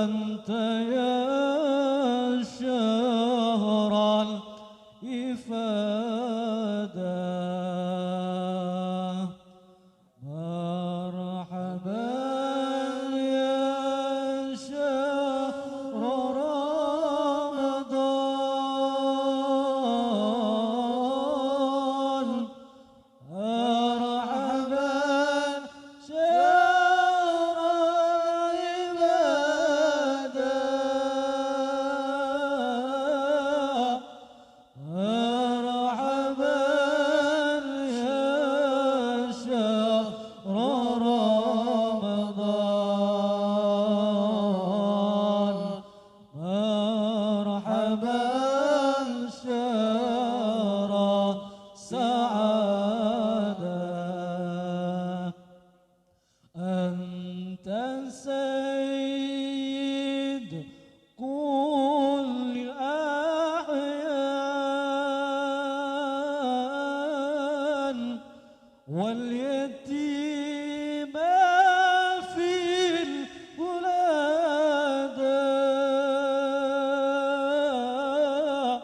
أنت يا شهر الإفادة مرحبا يا شهر رمضان مرحبا شهر العبادة مرحبا يا شهر رمضان مرحبا شهر سعادة أنت سيد كل الأحيان واليتيم في الولادة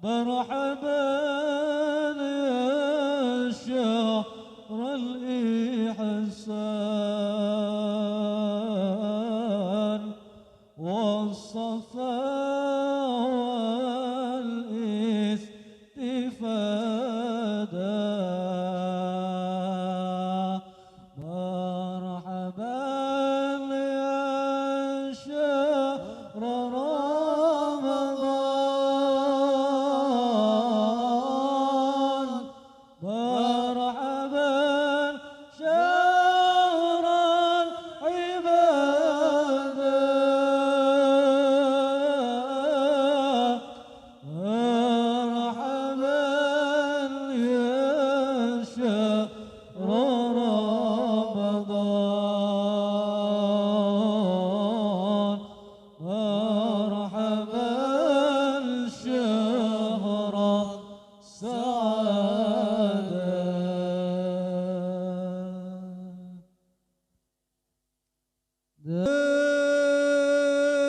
مرحبا يا شهر الإحسان والصفاء والاستفادة مرحبا يا شهر رمضان مرحبا شهر العبادة مرحبا يا شهر رمضان مرحبا شهر سعادة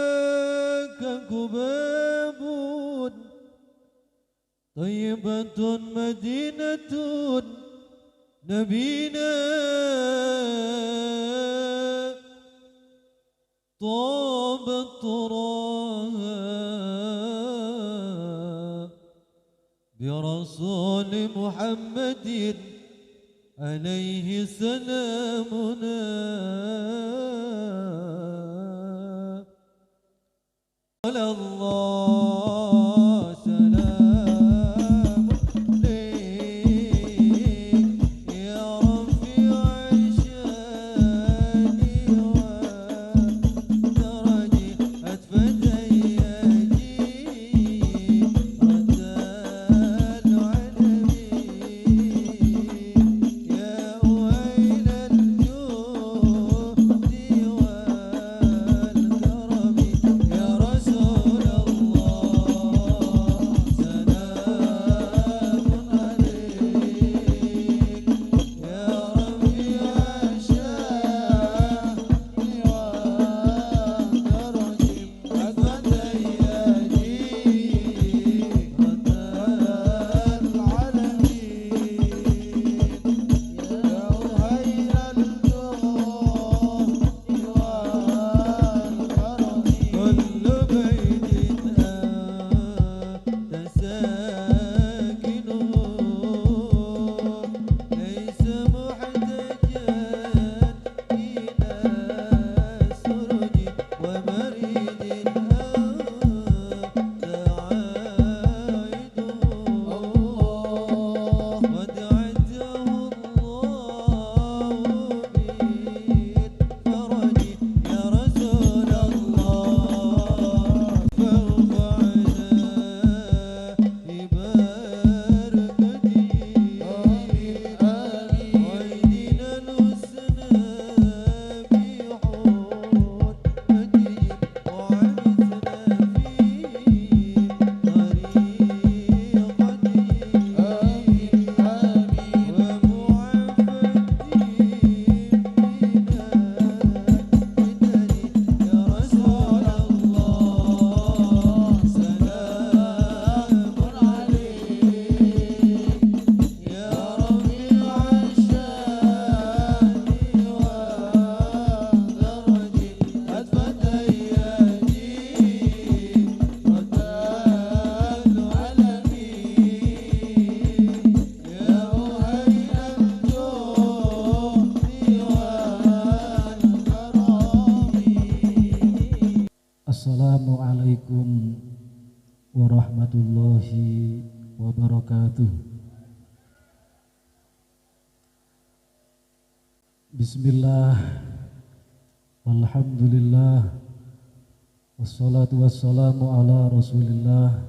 ذاك كباب طيبة مدينة نبينا طاب تراها برسول محمد عليه سلامنا على الله سلام عليك يا رفيع شاني ودرجي أتفت أياجي رد العالمين يا ويل الجود والكرم يا رسول الله Assalamualaikum warahmatullahi wabarakatuh. Bismillah, walhamdulillah, wassalatu wassalamu ala rasulillah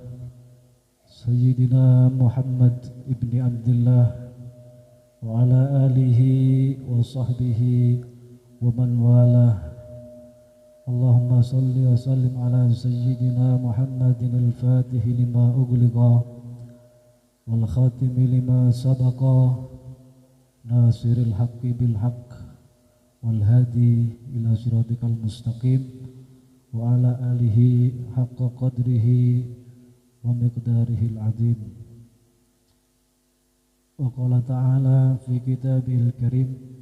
Sayyidina Muhammad ibni Abdullah wa ala alihi wa sahbihi wa man walah. Allahumma salli wa sallim ala Sayyidina Muhammadin al-Fatihi lima ughliqa wal khatimi lima sabaqa nasiril haqqi bil haqq wal hadi ila siratikal mustaqim wa ala alihi haqqa qadrihi wa miqdarihil azim. Wa qala ta'ala fi kitabil karim,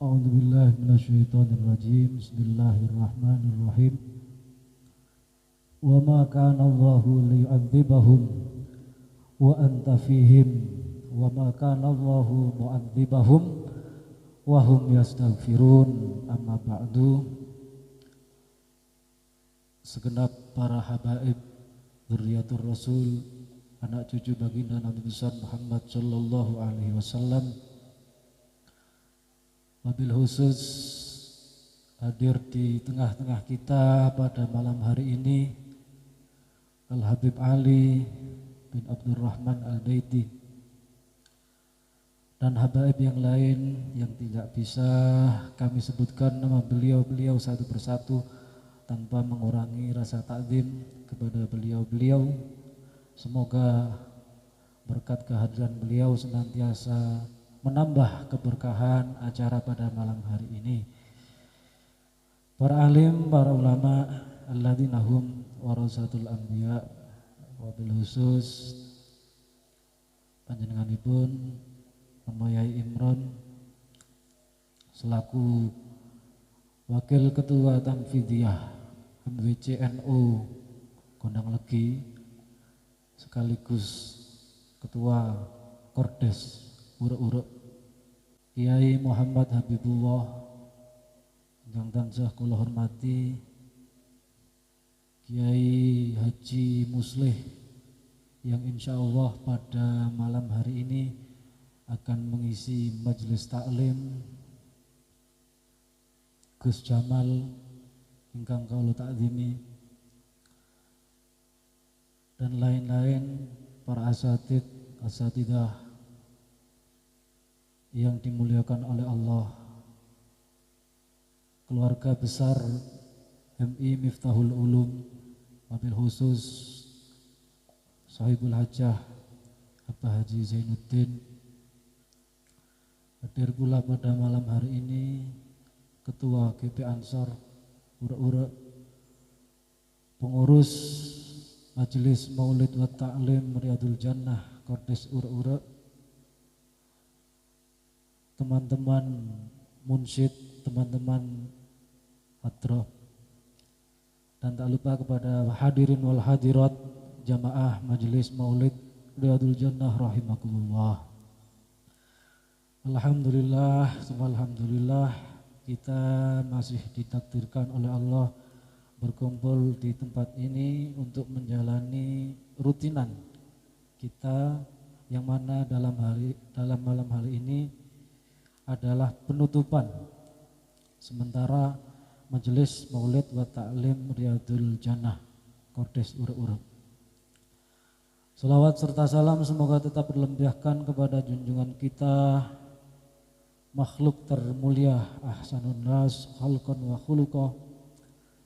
a'udzu billahi minasyaitonir rajim, bismillahirrahmanirrahim. Wa ma kana Allahu liyu'adzibahum wa anta fihim wa ma kana Allahu mu'adzibahum wa hum yastaghfirun. Amma ba'du. Segenap para habaib dzurriyyatur rasul, anak cucu baginda Nabi besar Muhammad sallallahu alaihi wasallam, wabil khusus hadir di tengah-tengah kita pada malam hari ini Al Habib Ali bin Abdurrahman Al-Baiti dan habaib yang lain yang tidak bisa kami sebutkan nama beliau-beliau satu persatu tanpa mengurangi rasa takzim kepada beliau-beliau. Semoga berkat kehadiran beliau senantiasa menambah keberkahan acara pada malam hari ini. Para alim, para ulama, alladzina hum warasatul anbiya, wabil khusus panjenenganipun Yai Imron selaku Wakil Ketua Tanfidiyah MWCNU Gondang Legi sekaligus Ketua Kordes Urek-urek Kiai Muhammad Habibullah yang tansah kula hormati, Kiai Haji Muslih yang insya Allah pada malam hari ini akan mengisi majelis taklim, Gus Jamal ingkang kula takzimi, dan lain-lain para asatidah yang dimuliakan oleh Allah, keluarga besar MI Miftahul Ulum, wabil khusus Sahibul Hajah Abah Haji Zainuddin. Hadir pula pada malam hari ini Ketua GP Ansor Urek-urek, pengurus Majelis Maulid wa Ta'lim Riyadul Jannah Kordes Urek-urek, teman-teman munsyid, teman-teman hadroh, dan tak lupa kepada hadirin wal hadirat jamaah Majelis Maulid Riyadul Jannah rahimakumullah. Alhamdulillah, alhamdulillah, kita masih ditakdirkan oleh Allah berkumpul di tempat ini untuk menjalani rutinan kita, yang mana dalam malam hari ini adalah penutupan sementara Majelis Maulid wa Ta'lim Riyadul Jannah Kordes Urek-urek. Salawat serta salam semoga tetap berlimpahkan kepada junjungan kita, makhluk termulia, ahsanun nas khalqan wa khuluqa,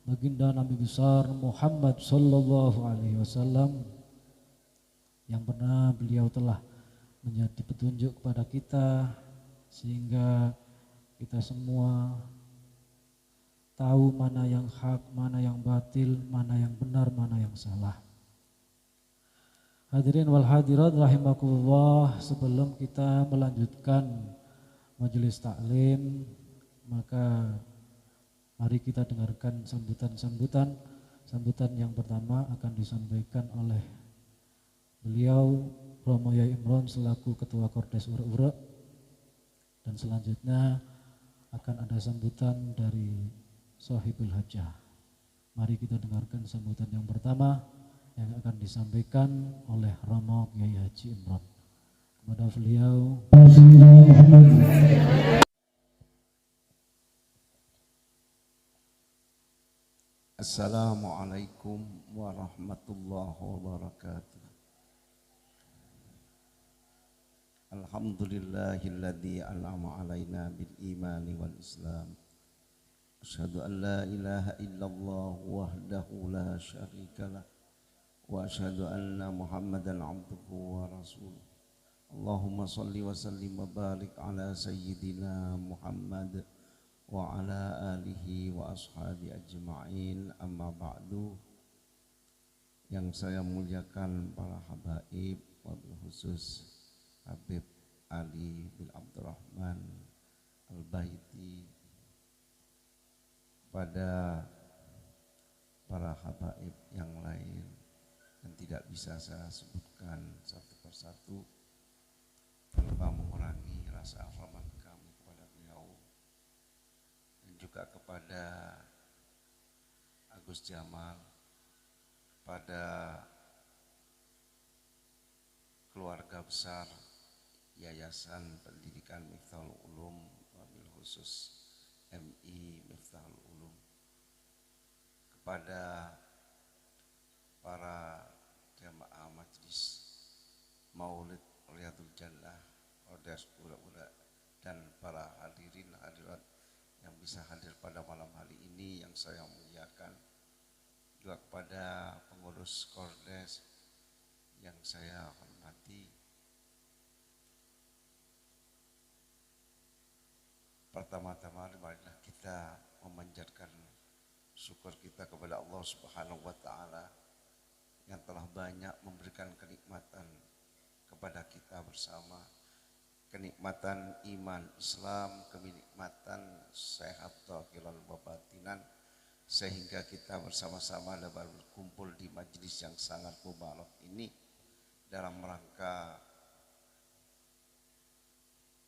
baginda Nabi besar Muhammad sallallahu alaihi wasallam, yang pernah beliau telah menjadi petunjuk kepada kita sehingga kita semua tahu mana yang hak, mana yang batil, mana yang benar, mana yang salah. Hadirin wal hadirat rahimakumullah, sebelum kita melanjutkan majelis taklim, maka mari kita dengarkan sambutan. Sambutan yang pertama akan disampaikan oleh beliau Romo Yai Imron selaku Ketua Kordes Urek-urek, dan selanjutnya akan ada sambutan dari Sahibul Hajah. Mari kita dengarkan sambutan yang pertama yang akan disampaikan oleh Romo Kiai Haji Imron. Kepada beliau, Assalamualaikum warahmatullahi wabarakatuh. Alhamdulillahilladzi an'ama alaina bil imani wal islam. Asyhadu an la ilaha illallah wahdahu la syarikalah wa asyhadu anna Muhammadan abduhu wa rasuluh. Allahumma salli wa sallim wa barik ala sayyidina Muhammad wa ala alihi wa ashabi ajma'in, amma ba'du. Yang saya muliakan para habaib, wabil khusus Habib Ali bin Abdurrahman Al-Baiti, pada para habaib yang lain yang tidak bisa saya sebutkan satu persatu tanpa mengurangi rasa hormat kami kepada beliau, dan juga kepada Agus Jamal, pada keluarga besar Yayasan Pendidikan Miftahul Ulum, wabil khusus MI Miftahul Ulum, kepada para jamaah majlis Maulid Riyadul Jannah, Ordes Pura-Pura, dan para hadirin hadirat yang bisa hadir pada malam hari ini yang saya muliakan, juga kepada pengurus Kordes yang saya hormati. Pertama-tama marilah kita memanjatkan syukur kita kepada Allah Subhanahu wa taala yang telah banyak memberikan kenikmatan kepada kita bersama, kenikmatan iman Islam, kenikmatan sehat dhahiran wa batinan, sehingga kita bersama-sama dapat berkumpul di majelis yang sangat mubarak ini dalam rangka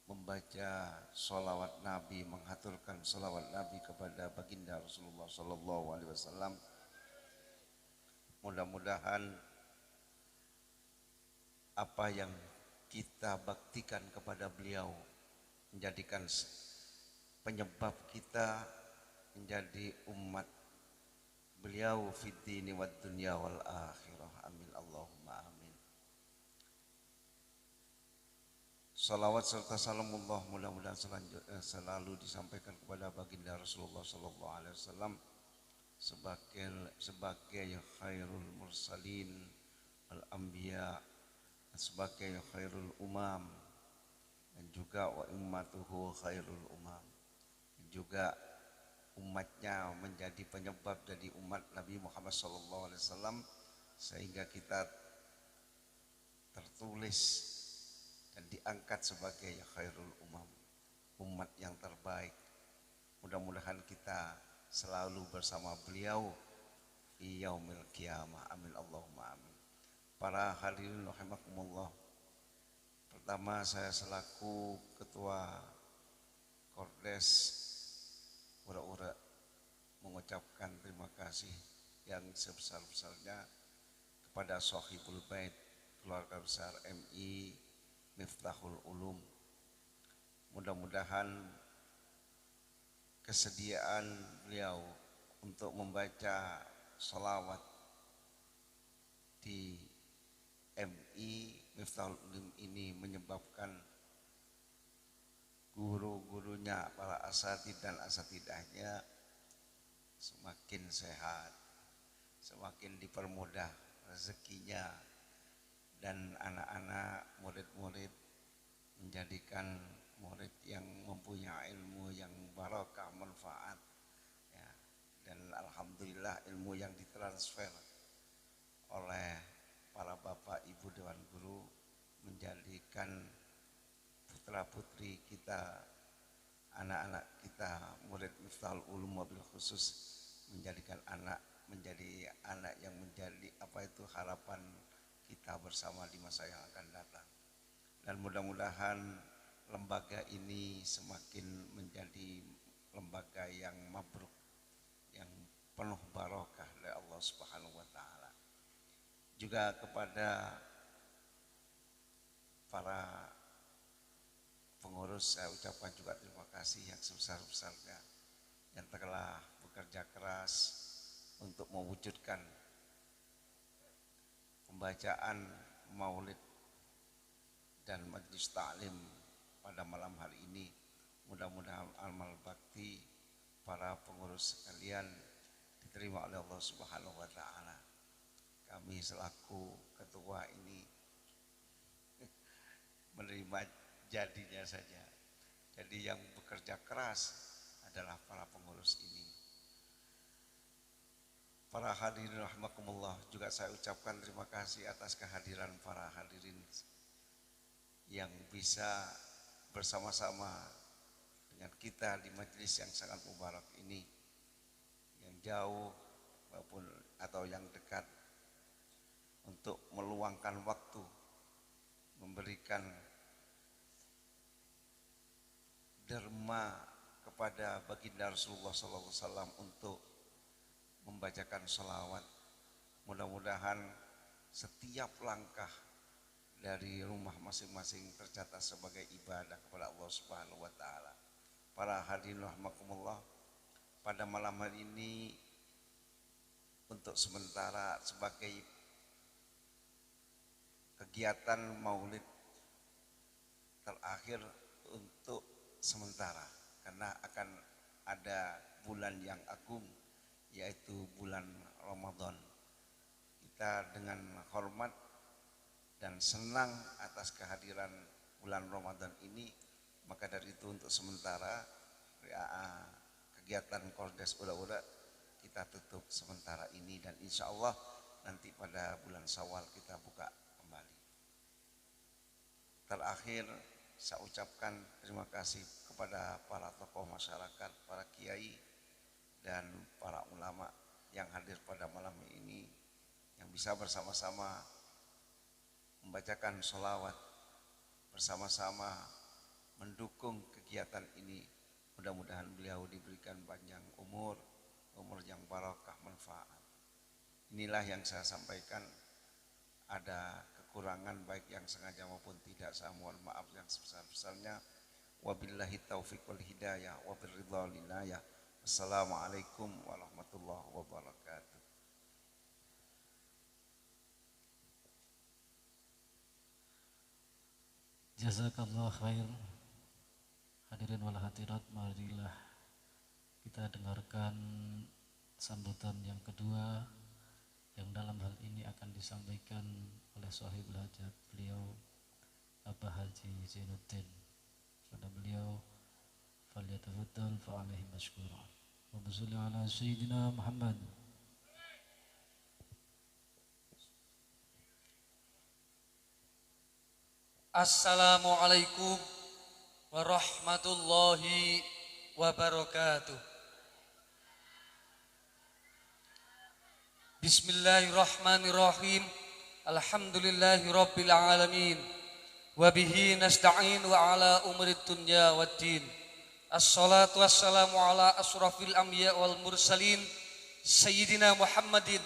membaca sholawat Nabi, menghaturkan sholawat Nabi kepada baginda Rasulullah Sallallahu Alaihi Wasallam. Mudah-mudahan apa yang kita baktikan kepada beliau menjadikan penyebab kita menjadi umat beliau fid dini wad dunya wal akhirah. Amin Allahumma amin. Salawat serta salamullah mudah-mudahan selalu disampaikan kepada baginda Rasulullah Sallallahu Alaihi Wasallam sebagai khairul mursalin al-anbiya, sebagai khairul umam, dan juga wa ummatuhu khairul umam, juga umatnya menjadi penyebab dari umat Nabi Muhammad Sallallahu Alaihi Wasallam, sehingga kita tertulis dan diangkat sebagai khairul umam, umat yang terbaik. Mudah-mudahan kita selalu bersama beliau di yaumil qiyamah. Amin Allahumma amin. Para hadirin rahimakumullah, pertama saya selaku ketua Kordes Ura-Ura mengucapkan terima kasih yang sebesar-besarnya kepada Shahibul Bait, keluarga besar MI Miftahul Ulum. Mudah-mudahan kesediaan beliau untuk membaca sholawat di MI Miftahul Ulum ini menyebabkan guru-gurunya, para asatidz dan asatidahnya semakin sehat, semakin dipermudah rezekinya, dan anak-anak murid-murid menjadikan murid yang mempunyai ilmu yang barakah, manfaat ya. Dan alhamdulillah ilmu yang ditransfer oleh para bapak ibu dewan guru menjadikan putra-putri kita, anak-anak kita, murid Miftahul Ulum wabil khusus menjadi anak yang menjadi harapan kita bersama di masa yang akan datang. Dan mudah-mudahan lembaga ini semakin menjadi lembaga yang mabruk, yang penuh barokah, Allah Subhanahu wa taala. Juga kepada para pengurus saya ucapkan juga terima kasih yang sebesar-besarnya yang telah bekerja keras untuk mewujudkan pembacaan maulid dan majelis ta'lim pada malam hari ini. Mudah-mudahan amal bakti para pengurus sekalian diterima oleh Allah Subhanahu wa taala. Kami selaku ketua ini menerima jadinya saja. Jadi yang bekerja keras adalah para pengurus ini. Para hadirin rahimakumullah, juga saya ucapkan terima kasih atas kehadiran para hadirin yang bisa bersama-sama dengan kita di majelis yang sangat mubarak ini, yang jauh maupun atau yang dekat, untuk meluangkan waktu memberikan derma kepada baginda Rasulullah SAW untuk membacakan sholawat. Mudah-mudahan setiap langkah dari rumah masing-masing tercatat sebagai ibadah kepada Allah Subhanahu wa taala. Para hadirin rahimakumullah, pada malam hari ini untuk sementara sebagai kegiatan maulid terakhir untuk sementara, karena akan ada bulan yang agung yaitu bulan Ramadan. Kita dengan hormat dan senang atas kehadiran bulan Ramadan ini, maka dari itu untuk sementara kegiatan Kordes Ula-Ula kita tutup sementara ini, dan insya Allah nanti pada bulan Syawal kita buka kembali. Terakhir saya ucapkan terima kasih kepada para tokoh masyarakat, para kiai dan para ulama yang hadir pada malam ini, yang bisa bersama-sama membacakan sholawat, bersama-sama mendukung kegiatan ini. Mudah-mudahan beliau diberikan panjang umur yang barokah manfaat. Inilah yang saya sampaikan. Ada kekurangan baik yang sengaja maupun tidak, saya mohon maaf yang sebesar-besarnya. Wabillahi taufiq wal hidayah wabirridha linayah. Assalamualaikum warahmatullahi wabarakatuh. Jazakallah khair. Hadirin wal hadirat, marilah kita dengarkan sambutan yang kedua yang dalam hal ini akan disampaikan oleh sahibul hajat beliau Abah Haji Zainuddin. Pada beliau falyatafaddal fa alaihi mashkura. Wa salli ala sayyidina Muhammad. Assalamualaikum warahmatullahi wabarakatuh. Bismillahirrahmanirrahim. Alhamdulillahi rabbil alamin. Wabihi nasta'in wa ala umrid dunya waddin. Assalatu wassalamu ala asrafil anbiya wal mursalin Sayyidina Muhammadin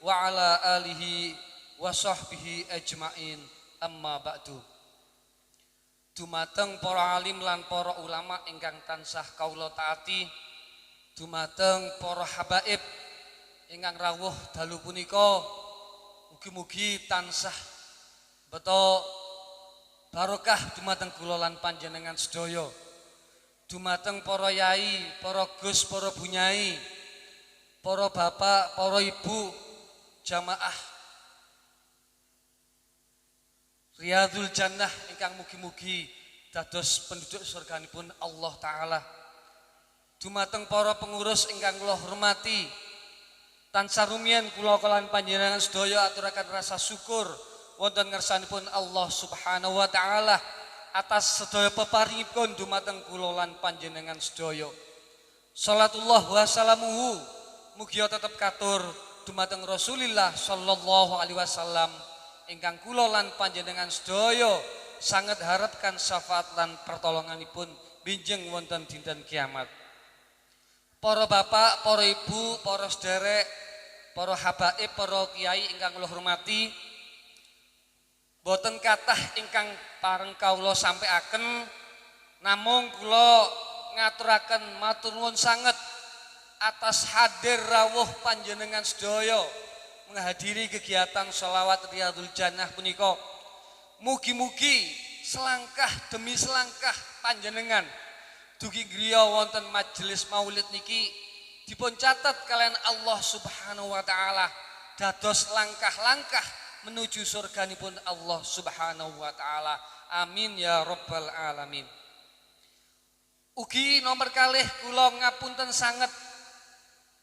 wa ala alihi wa sahbihi ajma'in. Amma ba'du. Dumateng para alim lan para ulama ingkang tansah kaula taati, dumateng para habaib ingkang rawuh dalu punika, mugi-mugi tansah beto barokah dumateng kula lan panjenengan sedaya. Dumateng para yai, para gus, para bunyai, para bapak, para ibu, jamaah Riyadul Jannah ingkang mugi-mugi dados penduduk surganipun Allah Ta'ala. Dumateng para pengurus ingkang kula hormati, tansah rumiyin kula lan panjenengan sedaya aturaken rasa syukur wonten ngersanipun Allah Subhanahu wa taala atas sedaya peparingipun dumateng kula lan panjenengan sedaya. Salatullah wa salamuhu mugi tetep katur dumateng Rasulillah sallallahu alaihi wasallam ingkang kula lan panjenengan sedaya sanget harapkan syafaat lan pertolonganipun binjeng wonten dinten kiamat. Para bapak, para ibu, para sederek para habaib, para kiai ingkang kula hormati, boten kathah ingkang pareng kawula sampaiaken, namung kula ngaturaken matur nuwun sanget atas hadir rawuh panjenengan sedaya menghadiri kegiatan sholawat Riyadul Jannah punika. Mugi-mugi selangkah demi selangkah panjenengan dugi griya wonten majelis maulid niki dipun catet kalian Allah Subhanahu wa taala dados langkah-langkah menuju surganipun Allah Subhanahu wa taala. Amin ya rabbal alamin. Ugi nomor kalih kula ngapunten sanget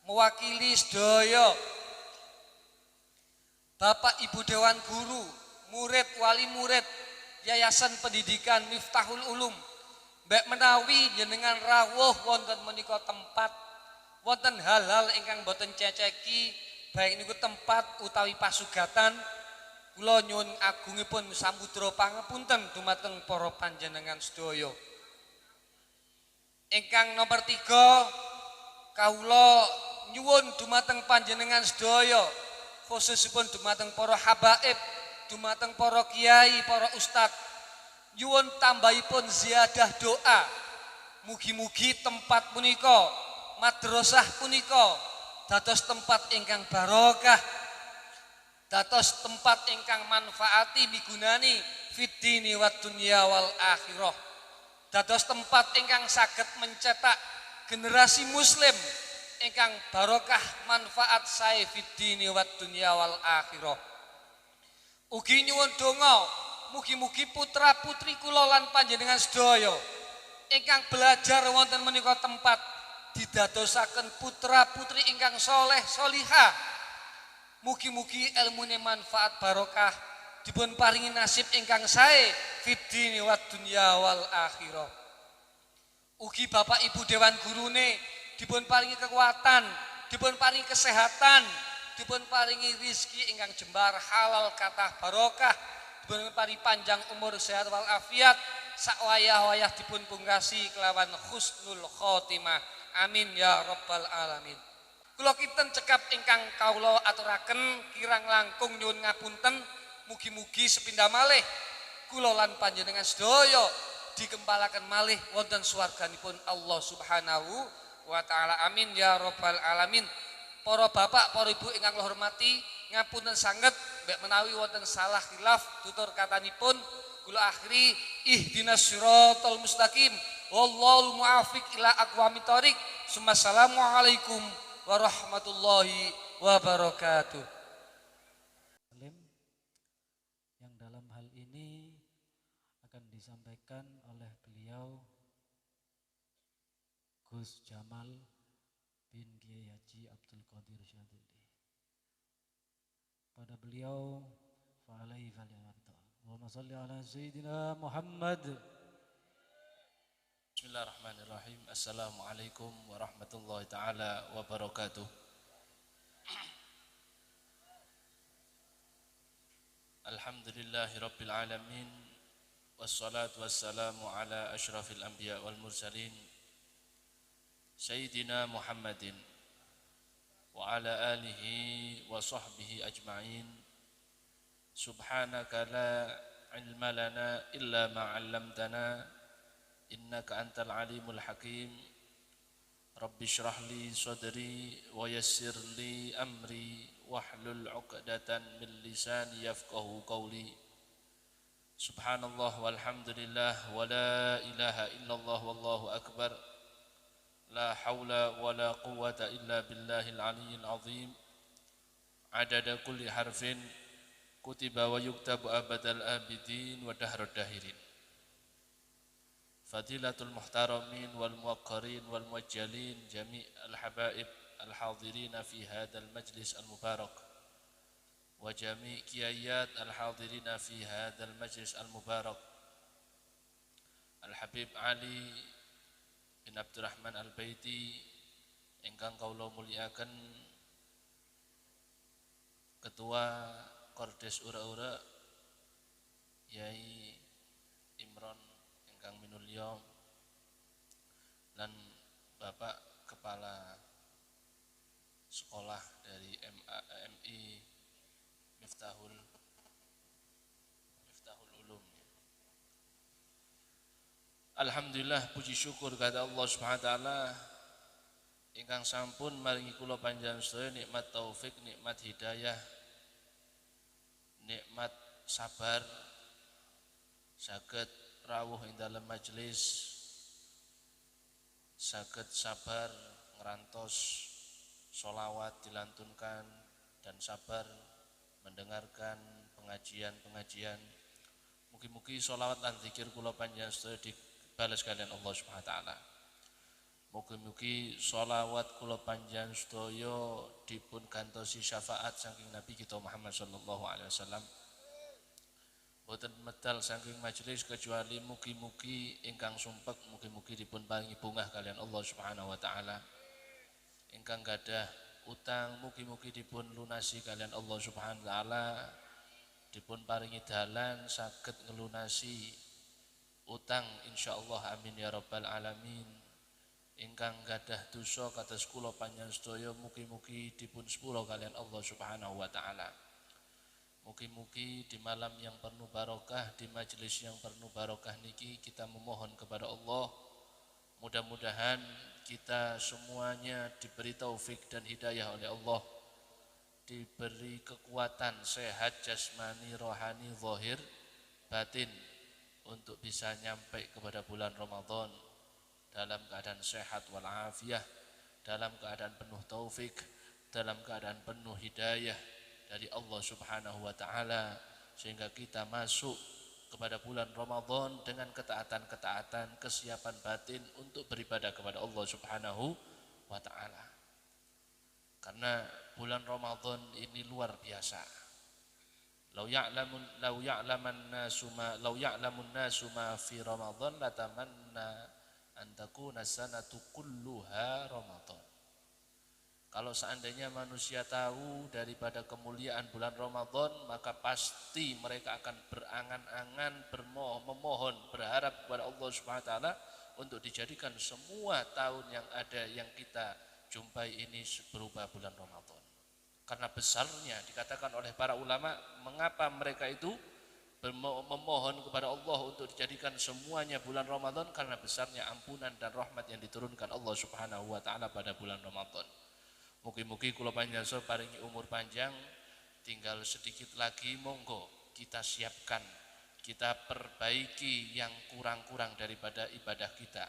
mewakili sedaya Bapak Ibu Dewan Guru, murid wali murid Yayasan Pendidikan Miftahul Ulum, mbek menawi jenengan rawuh wonten menika tempat wonten hal-hal ingkang boten ceceki, baik niku tempat utawi pasugatan, kula nyuwun agungipun samudra pangapunten dumateng para panjenengan sedaya. Ingkang nomor 3, kawula nyuwun dumateng panjenengan sedaya, khususipun dumateng para habaib, dumateng para kiai, para ustad, nyuwun tambahipun ziyadah doa. Mugi-mugi tempat punika, madrasah punika dados tempat ingkang barokah, dados tempat ingkang manfaati migunani fid dini wad dunya wal akhirah, dados tempat ingkang saged mencetak generasi muslim ingkang barokah manfaat sae fid dini wad dunya wal akhirah. Ugi nyuwun donga mugi-mugi putra putri kula lan panjenengan sedaya ingkang belajar wonten menika tempat didadosaken putra putri ingkang soleh solihah. Mugi-mugi ilmune manfaat barokah, dipun paringi nasib ingkang sae fid dini wad dunya wal akhirah. Ugi Bapak Ibu Dewan Gurune dipun paringi kekuatan, dipun paringi kesehatan, dipun paringi rizki ingkang jembar halal kathah barokah, dipun paringi panjang umur sehat wal afiat, sak wayah-wayah dipun pungkasi kelawan husnul khotimah. Amin ya rabbal alamin. Kula kinten cekap ingkang kawula aturaken kirang langkung nyuwun ngapunten, mugi-mugi sepindah malih kula lan panjenengan sedaya digempalaken malih wonten swarganipun Allah Subhanahu wa taala. Amin ya rabbal alamin. Para bapak, para ibu ingkang kula hormati, ngapunten sanget mbek menawi wonten salah khilaf tutur katanipun kula akhiri ihdinas siratal mustaqim wallahul muwaffiq ila aqwamit thoriq. Assalamualaikum warahmatullahi wabarakatuh. Yang dalam hal ini akan disampaikan oleh beliau Gus Jamal bin Kiai Haji Abdul Qadir Syadzili. Pada beliau fa'alaihi falyatafadhal. Allahumma shalli ala sayyidina Muhammad. Bismillahirrahmanirrahim. Assalamualaikum warahmatullahi taala wabarakatuh. Alhamdulillahi rabbil alamin, wassalatu wassalamu ala asyrafil anbiya wal mursalin Sayyidina Muhammadin wa ala alihi wa sahbihi ajma'in. Subhanaka la ilma lana illa ma 'allamtana innaka antal alimul hakim. Rabbi shrah li sadri wa yassir li amri wahlul 'uqdatan min lisani yafqahu qawli. Subhanallah walhamdulillah wa la ilaha illallah wallahu akbar. La hawla wa la quwwata illa billahil aliyyil azim. Adada kulli harfin kutiba wa yuktabu abadal abidin wa dahrad dahirin. Fadilatul muhtaramin wal muwaqqirin wal muwajjalin jami' al habaib al hadirina fi hadzal majlis al mubarak wa jami' qiyayat al hadirina fi hadzal majlis al mubarak. Al Habib Ali bin Abdurrahman Al-Baiti ingkang kawula mulyakaken, Ketua Kordes Ura-Ura Yai Imron ingkang minulya, dan Bapak Kepala Sekolah dari Alhamdulillah puji syukur kepada Allah Subhanahu wa taala ingkang sampun maringi kula panjenengan sedaya nikmat taufik, nikmat hidayah, nikmat sabar saged rawuh ing dalam majelis, saged sabar ngerantos sholawat dilantunkan dan sabar mendengarkan pengajian-pengajian. Mugi-mugi sholawat lan zikir kula panjenengan sedaya dibalas kalian Allah Subhanahu wa taala. Mugi-mugi sholawat kula panjenengan sedaya dipun gantosi syafaat saking Nabi kita Muhammad sallallahu alaihi wasallam. Boten medal saking majelis kecuali mugi-mugi ingkang sumpek mugi-mugi dipun paringi bungah kalian Allah Subhanahu wa taala. Ingkang gadah utang mugi-mugi dipun lunasi kalian Allah Subhanahu wa taala. Dipun paringi dalan saged ngelunasi utang insyaallah amin ya rabbal alamin. Ingkang gadah dosa kados kula panjenengan sedaya mugi-mugi dipun sepura kalian Allah Subhanahu wa taala. Mugi-mugi di malam yang penuh barokah, di majelis yang penuh barokah niki kita memohon kepada Allah mudah-mudahan kita semuanya diberi taufik dan hidayah oleh Allah, diberi kekuatan sehat jasmani, rohani, zahir, batin untuk bisa nyampe kepada bulan Ramadan dalam keadaan sehat walafiat, dalam keadaan penuh taufik, dalam keadaan penuh hidayah dari Allah Subhanahu wa taala, sehingga kita masuk kepada bulan Ramadan dengan ketaatan-ketaatan, kesiapan batin untuk beribadah kepada Allah Subhanahu wa taala. Karena bulan Ramadan ini luar biasa. Lau ya'lamun nasu ma fi Ramadan latamanna an takuna sanatu kulluha Ramadan. Kalau seandainya manusia tahu daripada kemuliaan bulan Ramadan, maka pasti mereka akan berangan-angan, memohon, berharap kepada Allah Subhanahu wa taala untuk dijadikan semua tahun yang ada yang kita jumpai ini berupa bulan Ramadan. Karena besarnya dikatakan oleh para ulama, mengapa mereka itu memohon kepada Allah untuk dijadikan semuanya bulan Ramadan, karena besarnya ampunan dan rahmat yang diturunkan Allah Subhanahu wa taala pada bulan Ramadan. Mugi-mugi kula panjenengan paringi umur panjang, tinggal sedikit lagi monggo kita siapkan, kita perbaiki yang kurang-kurang daripada ibadah kita.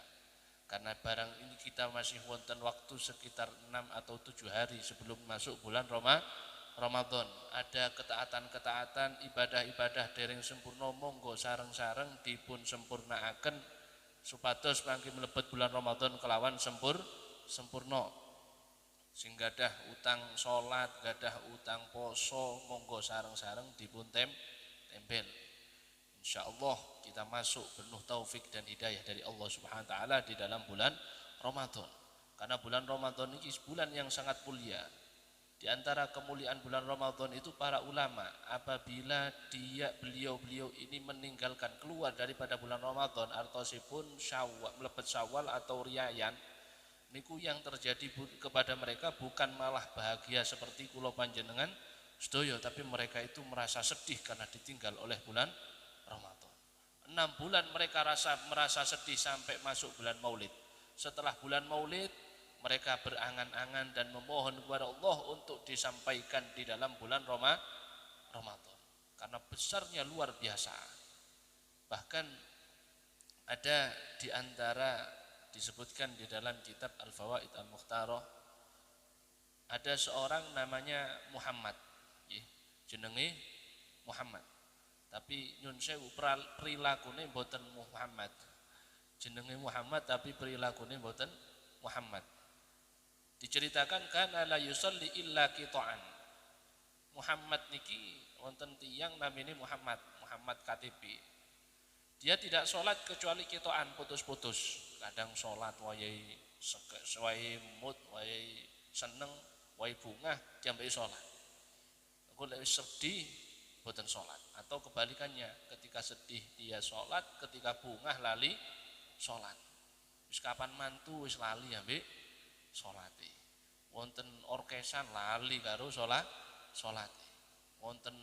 Karena barang ini kita masih wonten waktu sekitar 6 atau 7 hari sebelum masuk bulan Ramadan. Ada ketaatan-ketaatan, ibadah-ibadah dereng sempurna, monggo sareng-sareng dipun sempurnaaken supados mangke mlebet bulan Ramadan kelawan sempurna. Sing gadah utang salat, gadah utang poso, monggo sareng-sareng dipun tempel. Insyaallah kita masuk penuh taufik dan hidayah dari Allah Subhanahu wa taala di dalam bulan Ramadan. Karena bulan Ramadan ini bulan yang sangat mulia. Di antara kemuliaan bulan Ramadan itu para ulama apabila beliau ini meninggalkan keluar daripada bulan Ramadan artosipun Syawal, mlebet Syawal atau riyayan, niku yang terjadi kepada mereka bukan malah bahagia seperti kula panjenengan sedaya, tapi mereka itu merasa sedih karena ditinggal oleh bulan Ramadan. 6 bulan mereka merasa sedih sampai masuk bulan Maulid. Setelah bulan Maulid mereka berangan-angan dan memohon kepada Allah untuk disampaikan di dalam bulan Ramadan. Karena besarnya luar biasa. Bahkan ada di antara disebutkan di dalam kitab Al-Fawaid Al-Mukhtarah, ada seorang namanya Muhammad, jenenge Muhammad. Tapi nyun sewu prilakune mboten Muhammad. Jenenge Muhammad tapi prilakune mboten Muhammad. Diceritakan kana la yusalli illa qita'an. Muhammad niki wonten tiyang namine Muhammad KTP. Dia tidak sholat kecuali qita'an, putus-putus. Kadang sholat wayahe mood, wayahe seneng, wayahe bungah diambil sholat. Aku lek sedih boten sholat, atau kebalikannya, ketika sedih dia sholat, ketika bungah lali sholat. Wis kapan mantu wis lali ambek sholate. Wonten orkesan lali karo sholate. Wonten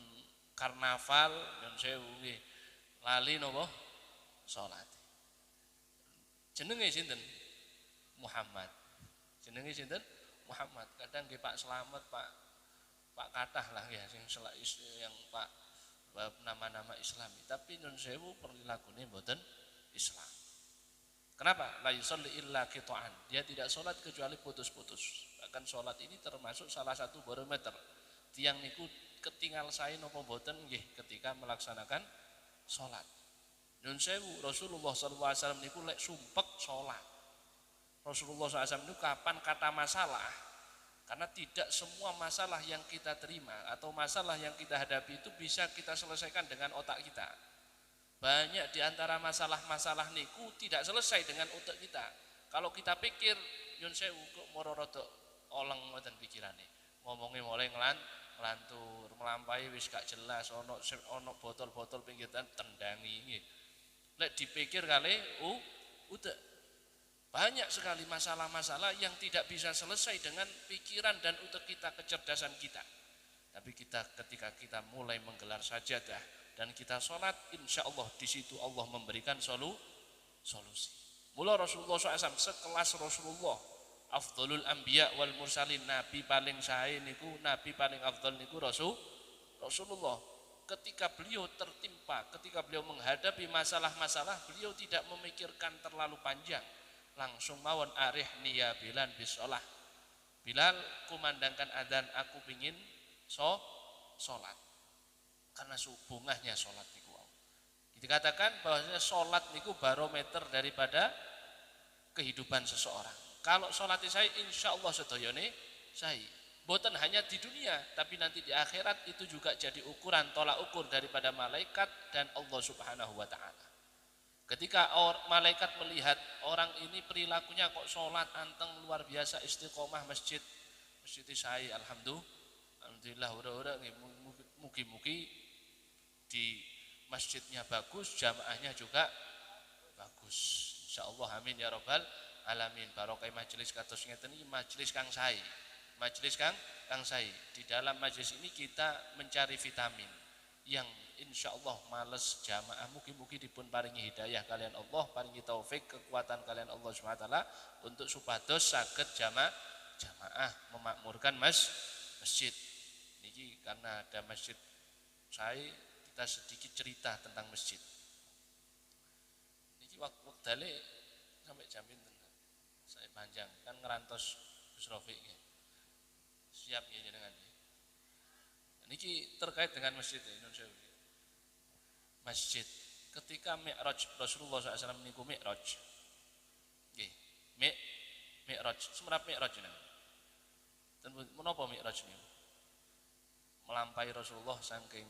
karnaval nyun sewu nggih lali napa sholate. jenenge sinten? Muhammad. Jenenge sinten? Muhammad. Kadang nggih Pak Slamet, Pak Kathah lah ya yang Pak nama-nama Islami. Tapi nun sewu perilakunya mboten Islam. Kenapa? La yusolli illa qita'an. Dia tidak sholat kecuali putus-putus. Bahkan sholat ini termasuk salah satu barometer. Tiang niku ketinggal saya napa mboten nggih ketika melaksanakan sholat. Nun sewu Rasulullah SAW niku lek sumpek sholat. Rasulullah SAW itu kapan kata masalah? Karena tidak semua masalah yang kita terima atau masalah yang kita hadapi itu bisa kita selesaikan dengan otak kita. Banyak di antara masalah-masalah niku tidak selesai dengan otak kita. Kalau kita pikir nyun sewu kok moro rada oleng ngoten pikirane. Ngomongnya mulai ngelantur, melampai wis gak jelas, ono botol-botol pinggiran tendangi nggih. Lek dipikir kali utek. Banyak sekali masalah-masalah yang tidak bisa selesai dengan pikiran dan utek kita, kecerdasan kita. Tapi ketika kita mulai menggelar sajadah dan kita sholat, insya Allah di situ Allah memberikan solusi. Mula Rasulullah SAW sekelas Rasulullah, afdhalul anbiya wal mursalin, nabi paling sae niku, nabi paling afdhal niku Rasulullah. Ketika beliau tertimpa, ketika beliau menghadapi masalah-masalah, beliau tidak memikirkan terlalu panjang. Langsung mawon arih niya Bilal bisolah. Bilal kumandangkan adzan, aku pingin sholat. Karena bungahnya sholat niku. Dikatakan bahwasanya sholat niku barometer daripada kehidupan seseorang. Kalau sholat saya insya Allah sedayane saya. Boten hanya di dunia, tapi nanti di akhirat itu juga jadi ukuran, tolak ukur daripada malaikat dan Allah Subhanahu wa Ta'ala. Ketika malaikat melihat orang ini perilakunya kok sholat anteng luar biasa, istiqomah masjid saya, alhamdulillah udah mugi-mugi di masjidnya bagus, jamaahnya juga bagus. Insyaallah amin ya rabbal alamin. Barokah majelis kados ngeten iki majelis kang sae. Majelis kang sae. Di dalam majelis ini kita mencari vitamin yang insyaallah males jamaah, mugi-mugi dipun paringi hidayah kalian Allah, paringi taufik, kekuatan kalian Allah Subhanahu wa taala untuk supados saged jamaah memakmurkan masjid. Niki karena ada masjid saya, kita sedikit cerita tentang masjid. Niki waktale sampai jam pinten? Saya panjang kan ngerantos Gus Rafiq. Siap ya jenengan. Niki terkait dengan masjid Indonesia. Masjid ketika Mi'raj Rasulullah SAW niku Mi'raj. Nggih. Mi'raj, semerap Mi'raj jenengan. Dan menapa Mi'raj niku? Melampai Rasulullah saking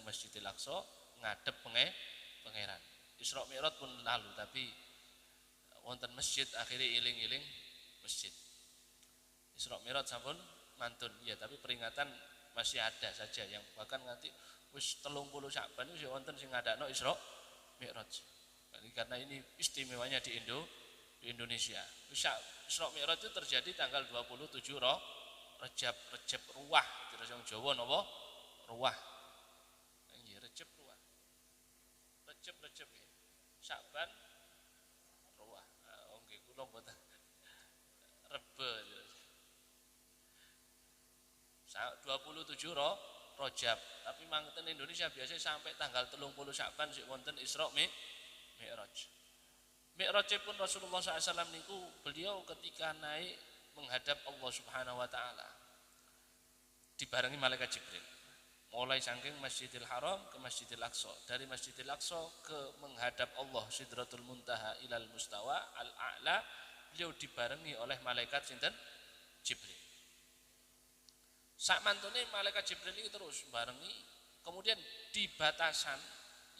Masjidil Aqsa ngadep pangeran. Isra Mi'raj pun lalu, tapi wonten masjid akhirnya iling-iling masjid. Isra Mi'raj sampun mantun ya, tapi peringatan masih ada saja yang bahkan nanti wis 30 Sya'ban wis wonten sing ngadakno Isra Mi'raj. Karena ini istimewanya di Indonesia. Isra Mi'raj itu terjadi tanggal 27 Rejab Ruwah, terus yang Jawa napa? Ruwah. Nggih, Rejab Ruwah. Rejab nggih. Sya'ban Ruwah. Oh nggih kula mboten Rebe. 27 Rajab. Tapi mangten Indonesia biasanya sampai tanggal 30 Sya'ban sik wonten Isra Mi'raj. Mi'rajipun Rasulullah SAW niku beliau ketika naik menghadap Allah Subhanahu wa Ta'ala dibarengi malaikat Jibril, mulai saking Masjidil Haram ke Masjidil Aqsa, dari Masjidil Aqsa ke menghadap Allah Sidratul Muntaha ilal Mustawa al-A'la, beliau dibarengi oleh malaikat sinten Jibril. Sak mantune malaikat Jibril ini terus barengi, kemudian di batasan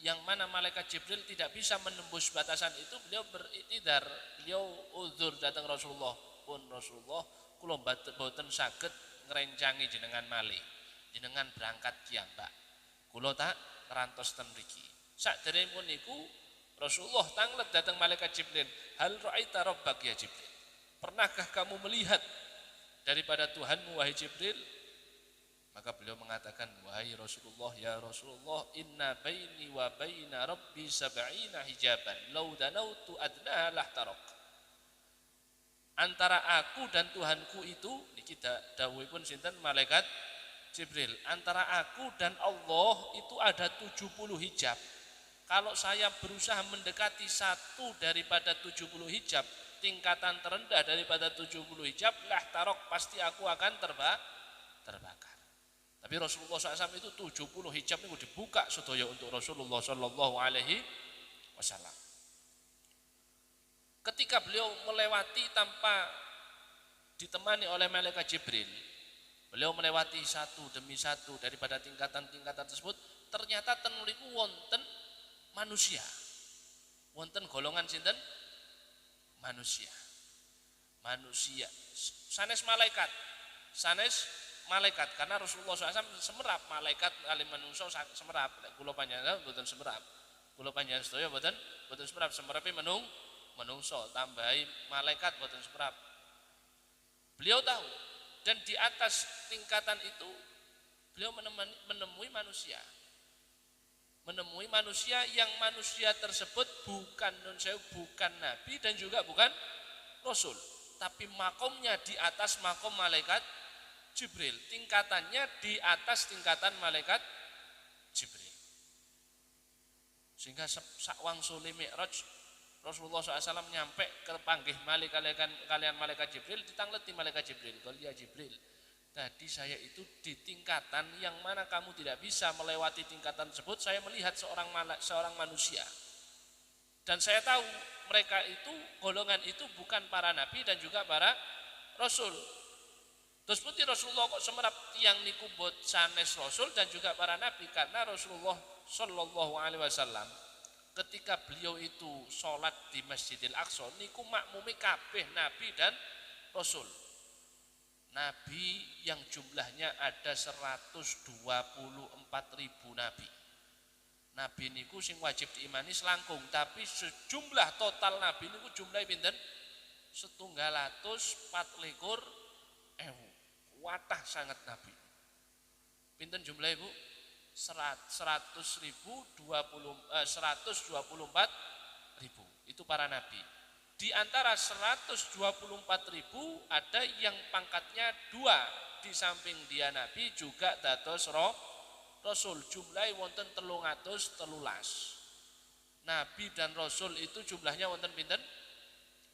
yang mana malaikat Jibril tidak bisa menembus batasan itu, beliau beriktidar, beliau uzur datang Rasulullah, pun Rasulullah kula boten saged ngrencangi jenengan malih, jenengan berangkat kiambak, kula tak ngerantos ten mriki. Sakderengipun niku Rasulullah tanglet datang malaikat Jibril, hal ra'aita rabbak ya Jibril, pernahkah kamu melihat daripada Tuhanmu wahai Jibril? Maka beliau mengatakan, wahai Rasulullah, ya Rasulullah, inna baini wa baina rabbi sab'ina hijaban, law danautu adnaha lahtaraq. Antara aku dan Tuhanku itu, niki dawuhipun sinten malaikat Jibril, antara aku dan Allah itu ada 70 hijab. Kalau saya berusaha mendekati satu daripada 70 hijab, tingkatan terendah daripada 70 hijab, lahtaraq, pasti aku akan terbakar. Tapi Rasulullah SAW itu 70 hijab itu dibuka sedaya untuk Rasulullah Shallallahu Alaihi Wasallam. Ketika beliau melewati tanpa ditemani oleh malaikat Jibril, beliau melewati satu demi satu daripada tingkatan-tingkatan tersebut, ternyata tenuriku wonten manusia, wonten golongan sinten manusia, sanes malaikat, karena Rasulullah SAW semerap malaikat alim manungsa semerap, kula panjenengan mboten semerap, kula panjenengan sedaya mboten semerap, semerape menungso tambahi malaikat mboten semerap. Beliau tahu, dan di atas tingkatan itu beliau menemui manusia yang manusia tersebut bukan nabi dan juga bukan rasul, tapi makomnya di atas makom malaikat Jibril, tingkatannya di atas tingkatan malaikat Jibril. Sehingga sakwangsulé Mi'raj Rasulullah SAW nyampe ke panggih kalian malaikat Jibril, ditangleti malaikat Jibril, qul ya Jibril, tadi saya itu di tingkatan yang mana kamu tidak bisa melewati tingkatan tersebut, saya melihat seorang manusia, dan saya tahu mereka itu, golongan itu bukan para nabi dan juga para rasul. Terus putih Rasulullah kok semerap tiang niku bot sanes rasul dan juga para nabi, karena Rasulullah Shallallahu Alaihi Wasallam ketika beliau itu sholat di Masjidil Aqsa niku makmumi kabeh nabi dan rasul. Nabi yang jumlahnya ada 124.000 nabi. Nabi niku sing wajib diimani selangkung, tapi sejumlah total nabi niku jumlahnya pinten? 124.000. Watah sangat nabi. Pinten jumlah ibu? 124.000. Itu para nabi. Di antara 124.000 ada yang pangkatnya 2, di samping dia nabi juga dados rasul. Jumlahnya wonten 313. Nabi dan rasul itu jumlahnya wonten pinten?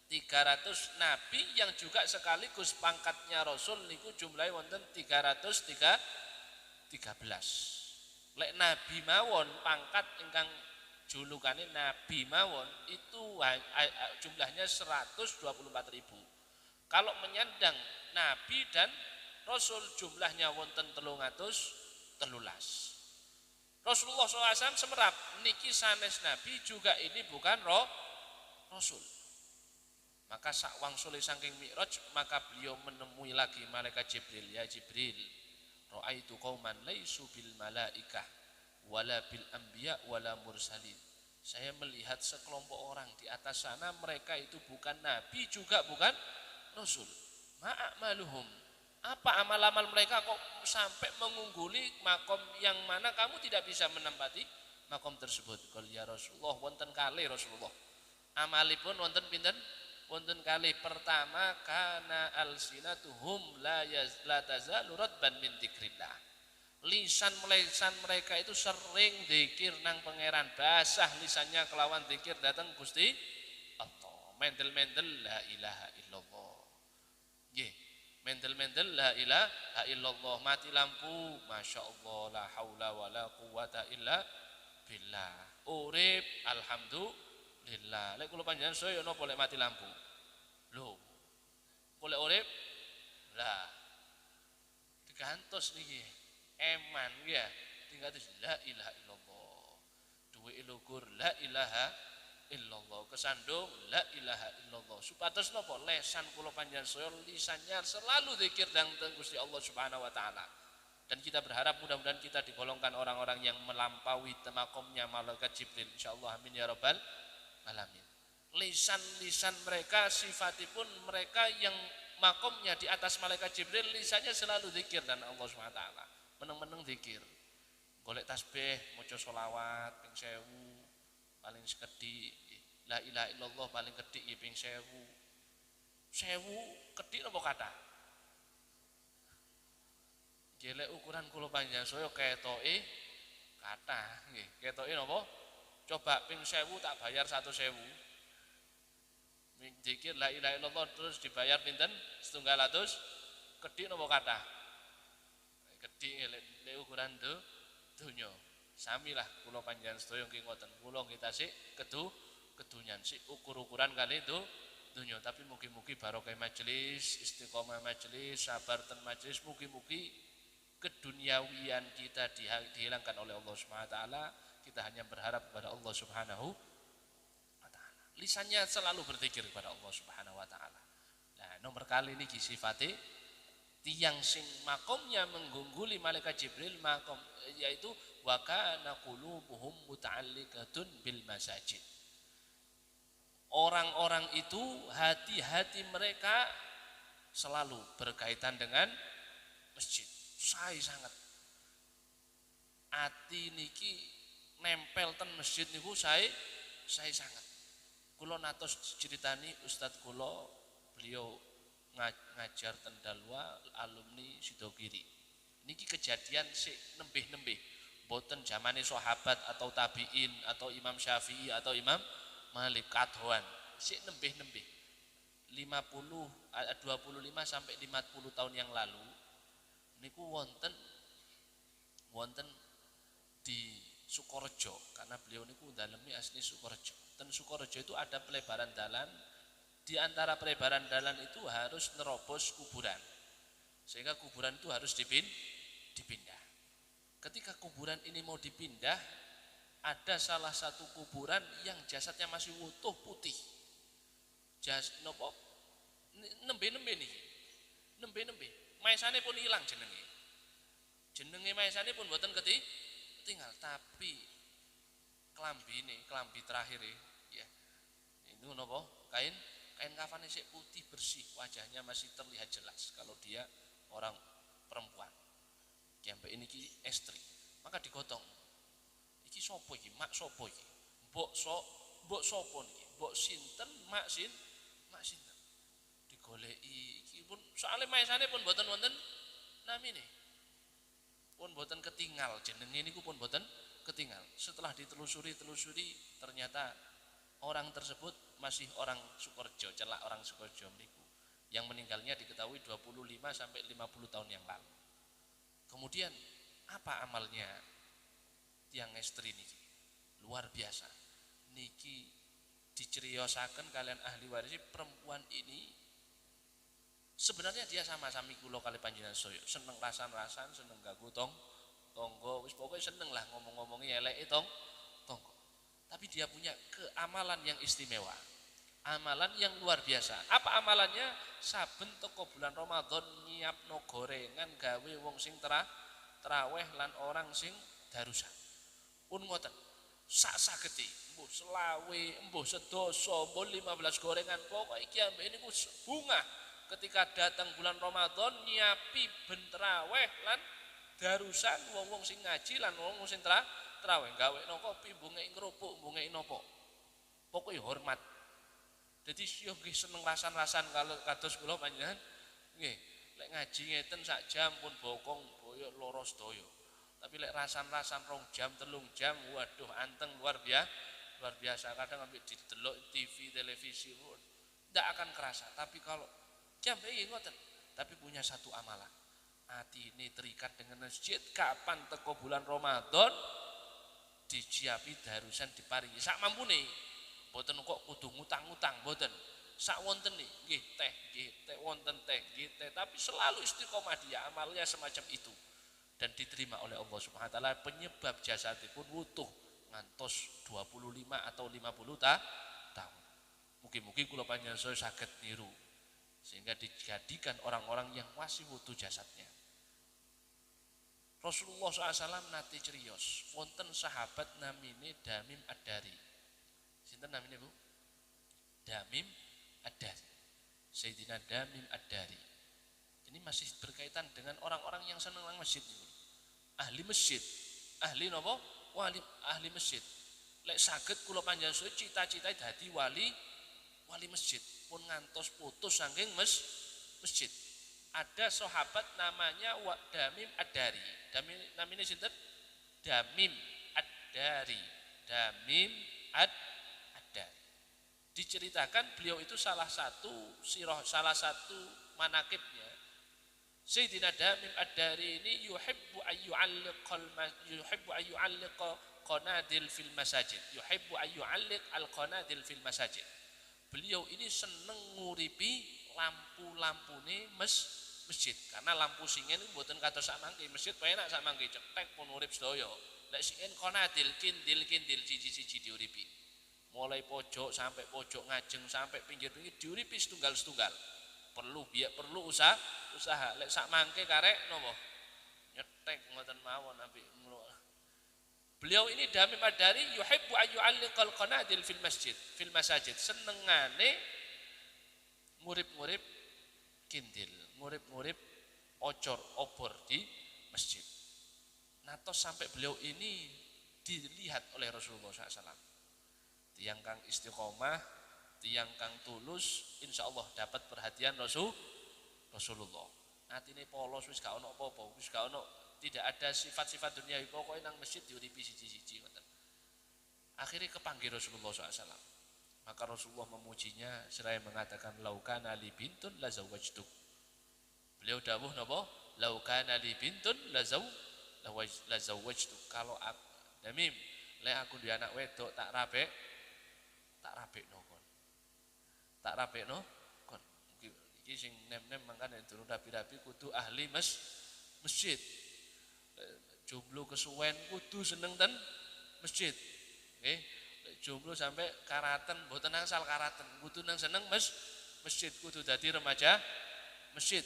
300. Nabi yang juga sekaligus pangkatnya rasul niku jumlahe wonten 313. Lek nabi mawon pangkat ingkang julukane nabi mawon itu jumlahnya 124.000. Kalau menyandang nabi dan rasul jumlahnya wonten 313. Rasulullah SAW semerap niki sanes nabi juga ini bukan rasul. Maka sakwangsulé saking Mi'raj, maka beliau menemui lagi malaikat Jibril, ya Jibril, ra'aitu qauman laisu bil malaikah wala bil anbiya wala mursalin. Saya melihat sekelompok orang di atas sana, mereka itu bukan nabi juga bukan rasul. Ma'amaluhum, apa amal-amal mereka kok sampai mengungguli makom yang mana kamu tidak bisa menempati makom tersebut? Qul ya Rasulullah, wonten kalih Rasulullah. Amalipun wonten pinten? Wonten kali pertama, kana alsinatuhum la tazalu radban min dzikrillah. Lisan mereka itu sering zikir nang pangeran, basah lisannya kelawan zikir datang Gusti Allah. Mendel-mendel la ilaha illallah. Nggih, mendel-mendel la ilaha illallah, mati lampu masyaallah la haula wala quwata illa billah. Urip alhamdulillah. Lek kula panjenengan saya napa lek mati lampu? Lho. Boleh urip? Lah. Digantos niki. Eman ya. Digantos la ilaha illallah. Duwe lugur la ilaha illallah. Kesandung la ilaha illallah. Supados napa? Lesan kula panjenengan saya lisannya selalu zikir dhateng Gusti Allah Subhanahu wa taala. Dan kita berharap mudah-mudahan kita digolongkan orang-orang yang melampaui makomnya malaikat Jibril, insyaallah, amin ya rabbal alamin. Lisan-lisan mereka, sifatipun mereka yang makomnya di atas malaikat Jibril, lisannya selalu zikir dan Allah SWT. meneng-meneng zikir. Golek tasbih, maca selawat ping 1000 paling sekedhik. La ilaha illallah paling kedhik ya ping 1000. 1000 kedhik napa kathah? Jelek ukuran kula panjenengan saya ketoke kathah nggih. Ketoke napa? Coba ping 1000 tak bayar 100.000. Zikir la ilaha illallah terus dibayar pinten? 700. Kedhik napa kathah? Kedhik lek ukuran donya. Samilah kula panjenengan sedaya nggih ngoten. Kula nggih tasik kedunyan sik ukur-ukuran kali itu donya, tapi mugi-mugi barokah majelis, istiqomah majelis, sabar ten majelis, mugi-mugi keduniawian kita dihilangkan oleh Allah Subhanahu wa taala. Kita hanya berharap kepada Allah Subhanahu wa taala. Lisannya selalu berzikir kepada Allah Subhanahu wa taala. Nah, nomor kali ini sifate tiang sing makomnya menggungguli malaikat Jibril makom, yaitu wa kana qulubuhum muta'alliqatun bil masajid. Orang-orang itu hati-hati mereka selalu berkaitan dengan masjid. Saya sangat ati niki nempel ten masjid niku saya sangat. Kula natos ceritani Ustadz kula, beliau ngajar ten Dalwa alumni Sidogiri. Niki kejadian sik nembih-nembih. Boten zamane sahabat atau tabi'in atau Imam Syafi'i atau Imam Malik kadhoan. Sik nembih-nembih. 25 sampai 50 tahun yang lalu niku wonten di Sukorejo, karena beliau niku dalemi asli Sukorejo. Ten Sukorejo itu ada pelebaran dalan. Di antara pelebaran dalan itu harus nerobos kuburan. Sehingga kuburan itu harus dipindah. Ketika kuburan ini mau dipindah, ada salah satu kuburan yang jasadnya masih utuh putih. Nembe-nembe nih. Nembe-nembe. Maisane pun hilang jenenge. Jenenge maisane pun mboten ketinggal, tapi klambi terakhir ya. Itu napa? Kain kafane sik putih bersih, wajahnya masih terlihat jelas kalau dia orang perempuan. Kiambe ini ki estri. Maka digotong. Iki sapa iki? Mak sapa iki? Mbok sapa niki? Mbok sinten? Mak sinten? Digoleki iki pun soalnya maesane pun mboten wonten namine. Pun mboten ketinggal, jenenge niku pun mboten ketinggal. Setelah ditelusuri ternyata orang tersebut masih orang Sukorejo, celak orang Sukorejo niku. Yang meninggalnya diketahui 25 sampai 50 tahun yang lalu. Kemudian apa amalnya tiang estri niki? Luar biasa. Niki diceriosaken kalian ahli waris perempuan ini sebenarnya dia sama-sami kula kali panjenengan saya. Seneng rasan-rasan, seneng ganggu tonggo, wis pokoke seneng lah ngomong-ngomongi eleke tonggo. Tapi dia punya keamalan yang istimewa. Amalan yang luar biasa. Apa amalannya? Saben teko bulan Ramadan nyiapno gorengan gawe wong sing traweh lan orang sing darusan. Pun ngoten. Sak-sagete, mbuh selawe, mbuh sedoso, mbuh 15 gorengan, pokok iki ambek niku bunga. Ketika datang bulan Ramadan nyiapi ben traweh lan darusan wong-wong sing ngaji lan wong sing traweh gawe no kopi, mbungeki kerupuk, mbungeki napa. Pokoke hormat. Jadi yo nggih seneng rasan-rasan kalau kados kula panjenengan nggih lek ngaji ngeten sak jam pun bokong boyo loro sedaya. Tapi lek rasan-rasan 2 jam 3 jam waduh anteng luar biasa. Kadang ambil didelok TV televisi ndak akan kerasa. Tapi kalau jam iki ngoten, tapi punya satu amalan. Hati ini terikat dengan masjid. Kapan teko bulan Ramadan diciapi darusan diparingi sak mampune. Mboten kok kudu ngutang-ngutang, mboten. Sak wonten nggih teh wonten teh nggih teh, tapi selalu istiqomah dia amalnya semacam itu dan diterima oleh Allah Subhanahu wa taala, penyebab jasadipun wutuh ngantos 25 atau 50 tahun. Mungkin kula panjenengan saya saged niru sehingga dijadikan orang-orang yang masih wutuh jasadnya. Rasulullah SAW nate cerios, wonten sahabat namine Damim Ad-Dari. Sinten namine Bu? Damim Ad-Dari. Sayyidina Damim Ad-Dari. Ini masih berkaitan dengan orang-orang yang senang nang masjid niku. ahli masjid. Ahli napa? Wali ahli masjid. Lek saged kula panjenengan cita-cita dadi wali masjid pun ngantos putus saking masjid. Ada sahabat namanya Damim Ad-Dari. Damim namanya sinten? Damim Ad-Dari. Damim Ad-Dari. Diceritakan beliau itu salah satu manakibnya. Sayyidina Damim Ad-Dari ini yuhibbu ayyu'alliqa qanadil fil masajid. Yuhibbu ayyu'alliq al-qanadil fil masajid. Beliau ini seneng nguripi lampu-lampune masjid karena lampu singen mboten kados sak mangke masjid penak sak mangke cetek pun urip sedaya. Lek singen qanadil kindil siji-siji diuripi. Mulai pojok sampai pojok ngajeng sampai pinggir-pinggir diuripi setunggal-setunggal. Perlu usaha. Lek sak mangke karek napa? Nyetek ngoten mawon api. Beliau ini Damim Ad-Dari yuhibbu ayyu'alliqal qanadil fil masajid. Senengane ngurip-ngurip kindil, ngurip-ngurip obor di masjid. Natos sampai beliau ini dilihat oleh Rasulullah SAW. Tiang kang istiqomah, tiang kang tulus, insya Allah dapat perhatian Rasulullah. Atine polos wis gak ono apa-apa, wis gak ono, tidak ada sifat-sifat duniawi, pokoknya nang masjid diuripi siji-siji ngoten. Akhirnya kepanggil Rasulullah SAW. Maka Rasulullah memujinya seraya mengatakan laukana li bintun la zawajtuk. Beliau dawuh napa? Laukana li bintun la zawajtuk. Kalau aku Damim, lek aku duwe anak wedok tak rapekno kon. Tak rapekno kon. Iki sing nem-nem mangkane durung rapi-rapi kudu ahli masjid. Jomblo kesuwen kudu seneng ten masjid. Nggih. Jomblo sampai karaten mboten angsal karaten, kudu nang seneng masjid, kudu dadi remaja masjid.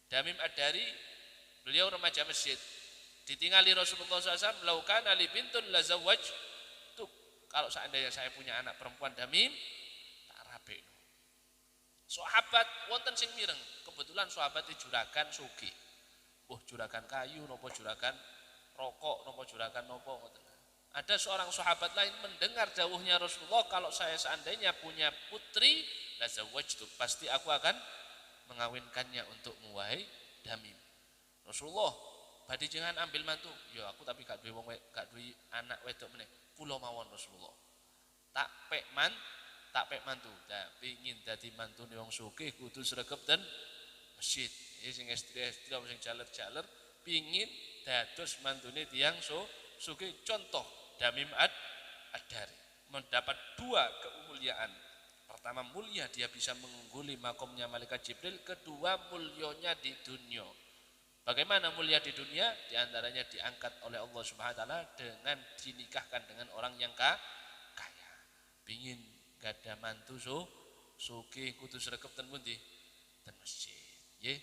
Damim Ad-Dari beliau remaja masjid. Ditinggali Rasulullah SAW, laukan ali bintun la zawajtuk. Kalau seandainya saya punya anak perempuan Damim, tak rapekno. Sahabat wonten sing mireng, kebetulan sahabat juragan sugih. Juragan kayu napa juragan rokok napa juragan napa ngoten. Ada seorang sahabat lain mendengar dawuhnya Rasulullah, kalau saya seandainya punya putri la zawajtu, pasti aku akan mengawinkannya untuk muwahai Damim. Rasulullah, badhe jenengan ambil mantu. Ya aku tapi gak duwe anak wedok meneh. Kula mawon Rasulullah. Tak pek mantu. Pengin dadi mantune wong sugih kudu sregep ten masjid. Sing estri-estri sing jaler-jaler pengin dados mantune tiyang sugih. Contoh Damim Ad-Dari mendapat dua kemuliaan. Pertama, mulia dia bisa mengungguli makomnya malaikat Jibril. Kedua, mulyanya di dunia. Bagaimana mulia di dunia? Di antaranya diangkat oleh Allah Subhanahu wa taala dengan dinikahkan dengan orang yang kaya. Pengin gada mantu sugih kudu sregep ten pundi? Ten masjid. Nggih.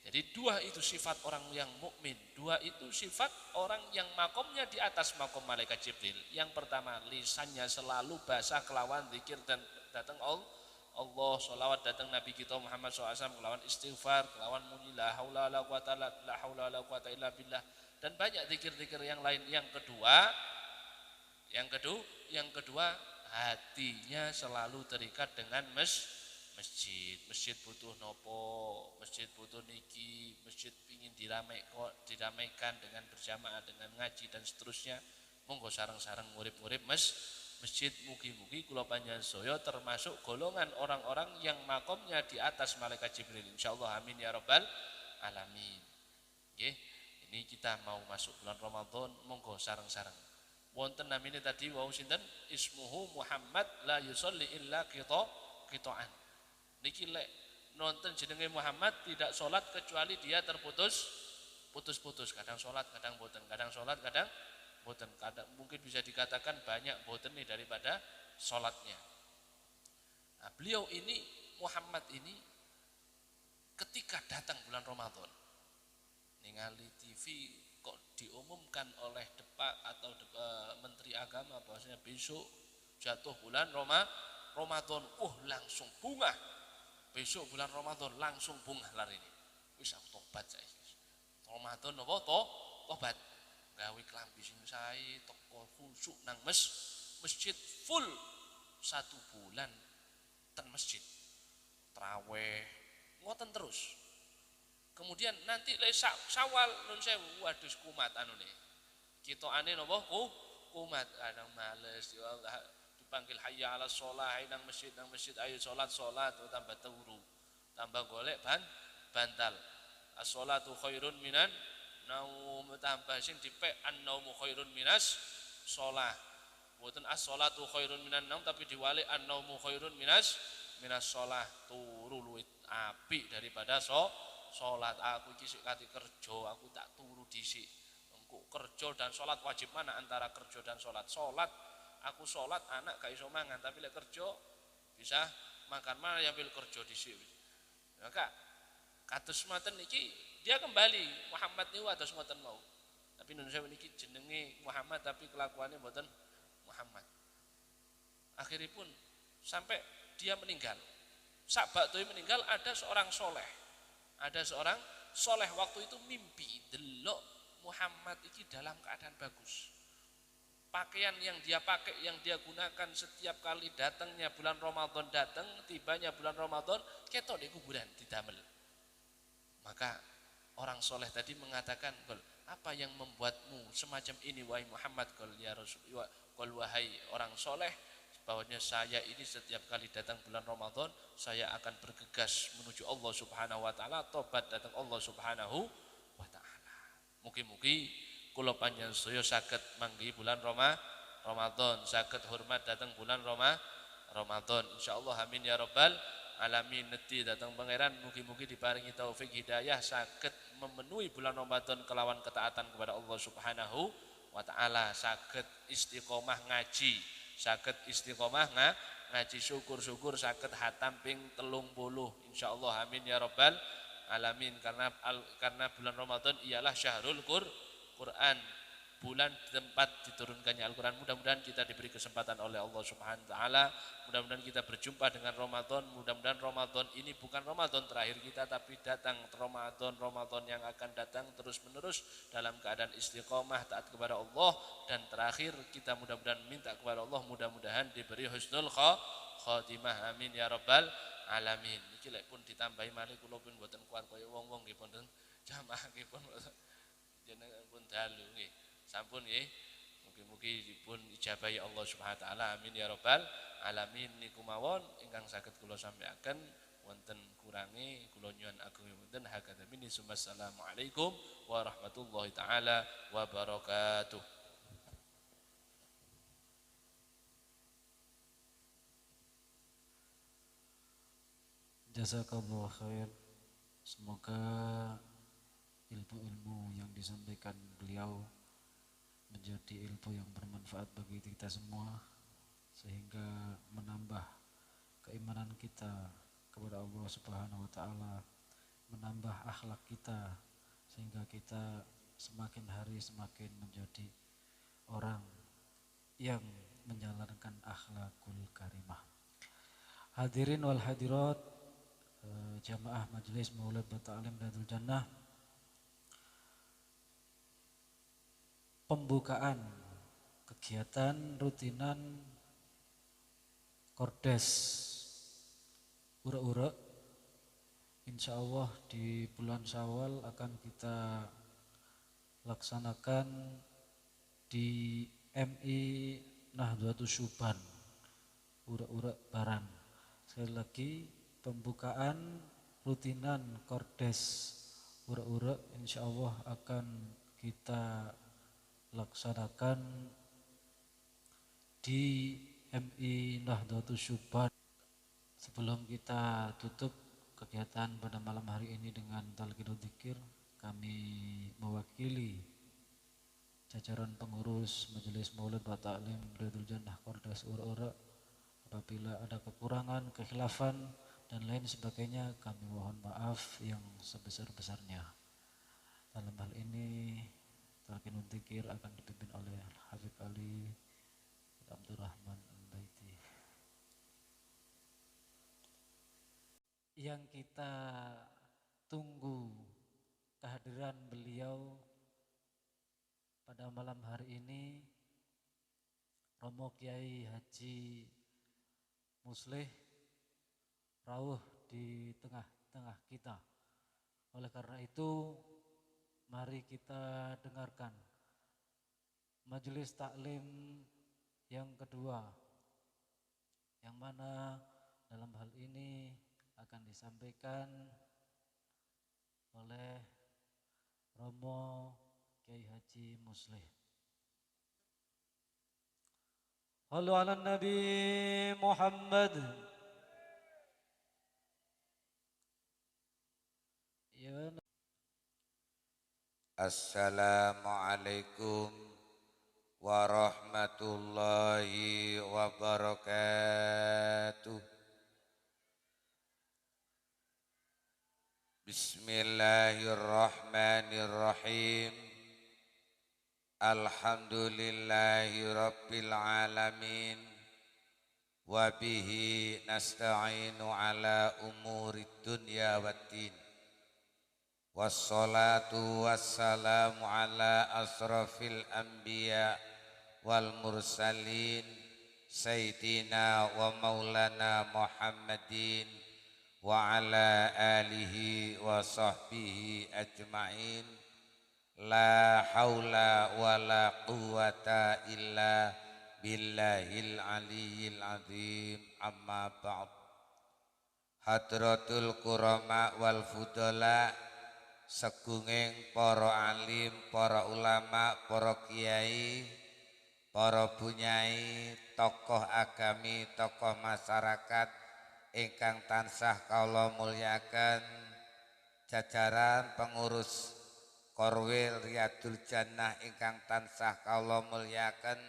Jadi dua itu sifat orang yang mukmin, dua itu sifat orang yang makomnya di atas makom malaikat Jibril. Yang pertama, lisannya selalu basah kelawan zikir dan datang Allah, sholawat datang Nabi kita Muhammad SAW, kelawan istighfar, kelawan muni la haula la quwata illa billah, dan banyak zikir-zikir yang lain. Yang kedua, hatinya selalu terikat dengan masjid butuh nopo, masjid butuh niki, masjid ingin diramaikan dengan berjamaah, dengan ngaji dan seterusnya. Monggo sareng-sareng ngurip-ngurip masjid. Mugi-mugi kula panjenengan saya termasuk golongan orang-orang yang makomnya di atas malaikat Jibril, insyaallah, amin ya rabbal alamin. Nggih, ini kita mau masuk bulan Ramadan, monggo sareng-sareng. Wonten namine tadi wau sinten? Ismuhu Muhammad la yusolli illa qita'an. Niki lek nonton jenenge Muhammad tidak sholat kecuali dia putus-putus. Kadang sholat, kadang boten. Kadang sholat, kadang boten. Kadang mungkin bisa dikatakan banyak boten nih daripada sholatnya. Nah, beliau ini Muhammad ini ketika datang bulan Ramadan, ningali TV kok diumumkan oleh Depak atau Menteri Agama bahwasanya besok jatuh bulan Ramadan. Langsung bunga. Besok bulan Ramadan langsung bunga lari ini. Wis aku tobat saya. Ramadan apa tobat gawe klambi sing sae teko khusyuk nang masjid full 1 bulan ten masjid traweh ngoten terus. Kemudian nanti le Syawal nun sewu waduh kumat anune. Kitokane napa kumat kadang males ya dipanggil hayya 'alas shalah nang masjid ayo salat tambah turu. Tambah golek bantal. As-sholatu khairun minan naum tambah sing dipek an-naumu khairun minas shalah. Mboten as-sholatu khairun minan naum tapi diwalik an-naumu khairun minas shalah. Turu luwih apik daripada salat. Aku iki sik kate kerja, aku tak turu dhisik. Engko kerja dan salat wajib mana antara kerja dan salat? Salat aku salat anak gak iso mangan tapi lek kerja bisa makan mana ya bil kerja dhisik. Maka kados ngoten niki dia kembali Muhammad niku atus ngoten mau. Tapi Indonesia niki jenenge Muhammad tapi kelakuannya mboten Muhammad. Akhiripun sampai dia meninggal. Sabatu meninggal ada seorang soleh. Ada seorang soleh waktu itu mimpi delok Muhammad iki dalam keadaan bagus. Pakaian yang dia pakai, yang dia gunakan setiap kali datangnya bulan Ramadan datang, tibanya bulan Ramadan, ketok di kuburan didamel. Maka orang soleh tadi mengatakan, apa yang membuatmu semacam ini wahai Muhammad? Ya Rasulullah, wahai orang soleh, bahwanya saya ini setiap kali datang bulan Ramadan, saya akan bergegas menuju Allah Subhanahu wa taala, tobat datang Allah Subhanahu wa taala. Mugi-mugi kula panjenengan sedaya saged manggi bulan Ramadan, saged hormat datang bulan Ramadan. Insyaallah amin ya rabbal alamin. Neti datang pangeran mugi-mugi diparingi taufik hidayah saged memenuhi bulan Ramadan kelawan ketaatan kepada Allah Subhanahu wa taala, saged istiqomah ngaji, saged istiqomah ngaji syukur-syukur saged hatam ping 30 insyaallah amin ya rabbal alamin. Karena bulan Ramadan ialah syahrul Quran, bulan tempat diturunkannya Al-Quran. Mudah-mudahan kita diberi kesempatan oleh Allah Subhanahu wa taala. Mudah-mudahan kita berjumpa dengan Ramadan. Mudah-mudahan Ramadan ini bukan Ramadan terakhir kita, tapi datang Ramadan yang akan datang terus-menerus dalam keadaan istiqomah taat kepada Allah. Dan terakhir kita mudah-mudahan minta kepada Allah, mudah-mudahan diberi husnul khotimah amin ya rabbal alamin. Iki lek pun ditambahi malih kula pun mboten kuat kaya wong-wong nggih pun jamaah nggih pun jenengan pun dalu nggih. Sampun nggih. Mugi-mugi dipun ijabahi Allah Subhanahu wa taala. Amin ya rabbal alamin. Niku mawon ingkang saged kula sampaikan, wonten kurangi kula nyuwun ageng wonten hakadamini. Assalamualaikum warahmatullahi taala wabarakatuh. Jazakallahu khair. Semoga ilmu-ilmu yang disampaikan beliau menjadi ilmu yang bermanfaat bagi kita semua, sehingga menambah keimanan kita kepada Allah Subhanahu wa taala, menambah akhlak kita sehingga kita semakin hari semakin menjadi orang yang menjalankan akhlakul karimah. Hadirin wal hadirat, jamaah majelis Maulid Bata'alim Riyadhul Jannah, pembukaan kegiatan rutinan Kordes Ura-Ura insya Allah di bulan Syawal akan kita laksanakan di MI Nahdlatul Syuban Ura-Ura Barang. Sekali lagi, pembukaan rutinan Kordes Ura-Ura insya Allah akan kita laksanakan di MI Nahdlatul Syuban. Sebelum kita tutup kegiatan pada malam hari ini dengan talqinul dzikir, kami mewakili jajaran pengurus Majelis Maulid wa Ta'lim Riyadhul Jannah Kordes Ura-Ura, apabila ada kekurangan, kekhilafan dan lain sebagainya, kami mohon maaf yang sebesar-besarnya. Dalam hal ini talqinul dzikir akan dipimpin oleh Habib Ali Abdurrahman Al-Baiti. Yang kita tunggu kehadiran beliau pada malam hari ini Romo Kiai Haji Muslih rawuh di tengah-tengah kita. Oleh karena itu, mari kita dengarkan majelis taklim yang kedua, yang mana dalam hal ini akan disampaikan oleh Romo Kiai Haji Muslih. Sallu ala Nabi Muhammad. Ya. Assalamualaikum warahmatullahi wabarakatuh. Bismillahirrahmanirrahim. Alhamdulillahi rabbil alamin. Wa bihi nasta'inu ala umurid dunya waddin. Wassalatu wassalamu ala asrafil anbiya wal mursalin Sayyidina wa maulana Muhammadin wa ala alihi wa sahbihi ajma'in. La haula wa la quwata illa billahil aliyyil azim. Amma ba'd. Hadratul kurama wal fudala, segunging para alim, para ulama, para kiai, para bunyai, tokoh agami, tokoh masyarakat ingkang tansah kaula mulyaken, jajaran pengurus Korwil Riyadul Jannah ingkang tansah kaula mulyaken,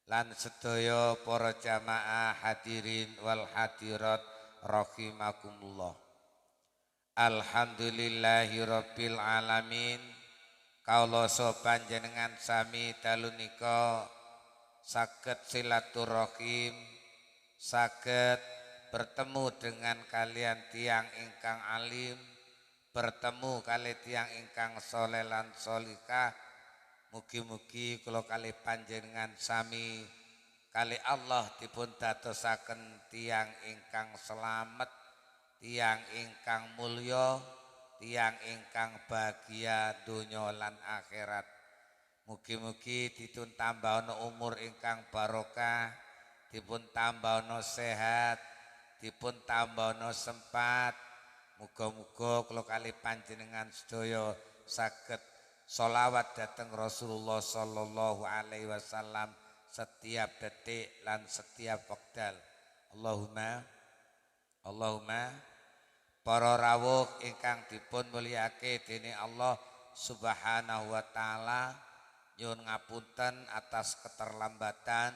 lan sedaya para jamaah hadirin wal hadirat rahimakumullah. Alhamdulillahi rabbil alamin. Kaula panjenengan sami dalu nika saged silaturahim, saged bertemu dengan kalian tiang ingkang alim, bertemu kali tiang ingkang soleh lan solikah. Mugi-mugi kula kali panjenengan sami kali Allah dipun dadosaken tiang ingkang selamat, tiang ingkang mulya, tiang ingkang bahagia donya lan akhirat. Mugi-mugi dipun tambahana umur ingkang barokah, dipun tambahana sehat, dipun tambahana sempat. Muga-muga kula kali panjenengan sedaya saged sholawat dhateng Rasulullah sallallahu alaihi wasallam setiap detik lan setiap wekdal. Allahumma para rawuh ingkang dipun mulyake dening Allah Subhanahu wa taala, nyuwun ngapunten atas keterlambatan.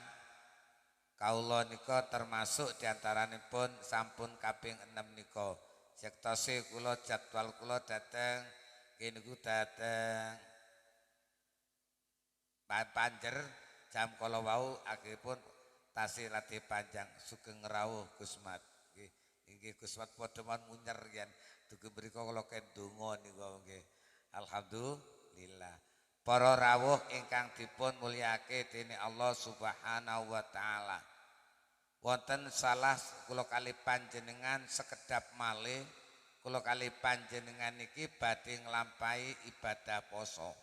Kaula nika termasuk diantaranipun sampun kaping 6 nika. Sektose kula jadwal kula dateng kene niku dateng panjer jam kala wau akhiripun tasih latih panjang sugeng rawuh Gusmat. Nggih Gusmat padha man munyer yen dugi mriku kula kendonga niku nggih. Alhamdulillah. Para rawuh ingkang dipun mulyake dening Allah Subhanahu wa taala. Wonten salah kula kali panjenengan sekedap malih kula kali panjenengan niki badhe nglampahi ibadah poso.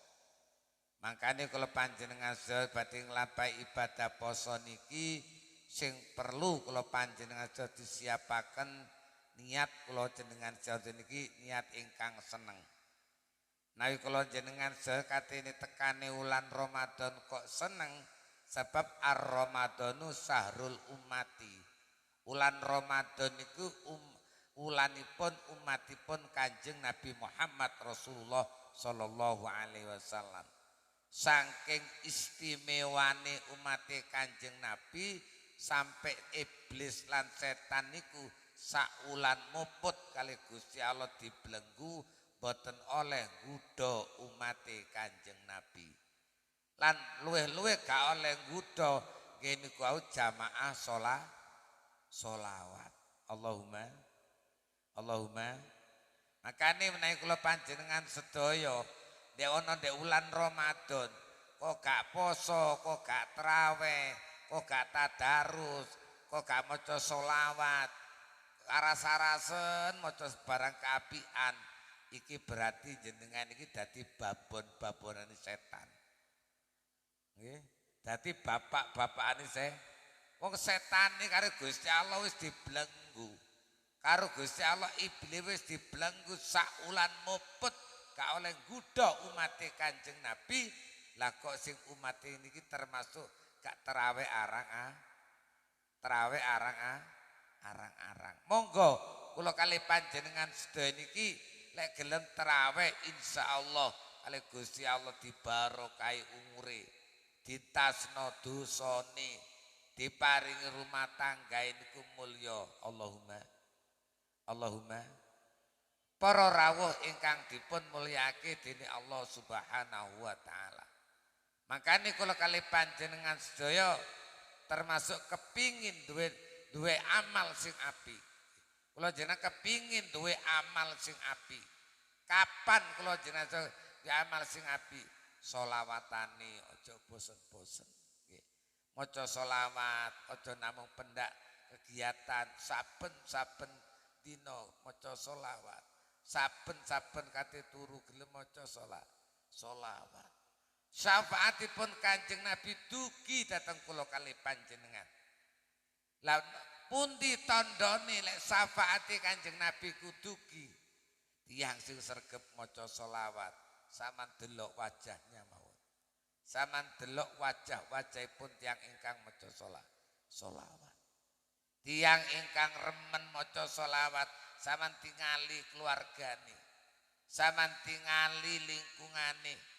Mangkane kula panjenengan sedaya badhe nglampahi ibadah poso niki sing perlu kula panjenengan sedaya disiapaken niat kula jenengan sedaya niki niat ingkang seneng. Nawi kula jenengan sedaya katene tekane wulan Ramadan kok seneng, sebab ar-Ramadanu sahrul ummati. Wulan Ramadan niku wulanipun umatipun Kanjeng Nabi Muhammad Rasulullah sallallahu alaihi wasallam. Saking istimewane umate Kanjeng Nabi sampai iblis lan setan niku saulan muput kali Gusti Allah dibelenggu boten oleh ngudha umate Kanjeng Nabi. Lan luweh-luweh gak oleh ngudha ngene niku jamaah sholawat. Allahumma makane menawi kula panjenengan sedaya ndek ana ndek wulan Ramadan kok gak poso, kok gak traweh, kok gak tadarus, kok gak maca sholawat, aras-arasen maca barang keapian, iki berarti jenengan iki dadi babon-babonane setan. Nggih, dadi bapak-bapakane wong setan iki karo Gusti Allah wis dibelenggu. Karo Gusti Allah iblis wis dibelenggu saulan mopet gak oleh nggodha umate Kanjeng Nabi. Lah kok sing umat niki termasuk gak terawih arang-arang. Monggo kula kali panjenengan sedaya niki lek gelem terawih insyaallah kali Gusti Allah dibarokahi umure, ditasno dosane, diparingi rumah tangga niku mulya. Allahumma para rawuh ingkang dipun mulyake dening Allah Subhanahu wa taala. Makanya kalau kali panjenengan sedaya termasuk kepingin duwe amal sing api. Kalau jenengan kepingin duwe amal sing api. Kapan kalau jenengan duwe amal sing api? Sholawatane aja bosen-bosen. Maca sholawat aja namung pendak kegiatan saben-saben dina maca sholawat. Saben-saben kate turu gelem maca sholawat. Syafaatipun Kanjeng Nabi dugi dateng kula kali panjenengan. Lah pundi tandane lek syafaate Kanjeng Nabi ku dugi? Tiyang sing sregep maca sholawat, sampean delok wajahnya mawon. Sampean delok wajah-wajahipun tiyang ingkang maca sholawat. Tiyang ingkang remen maca sholawat, sampean tingali keluargane. Sampean tingali lingkungane.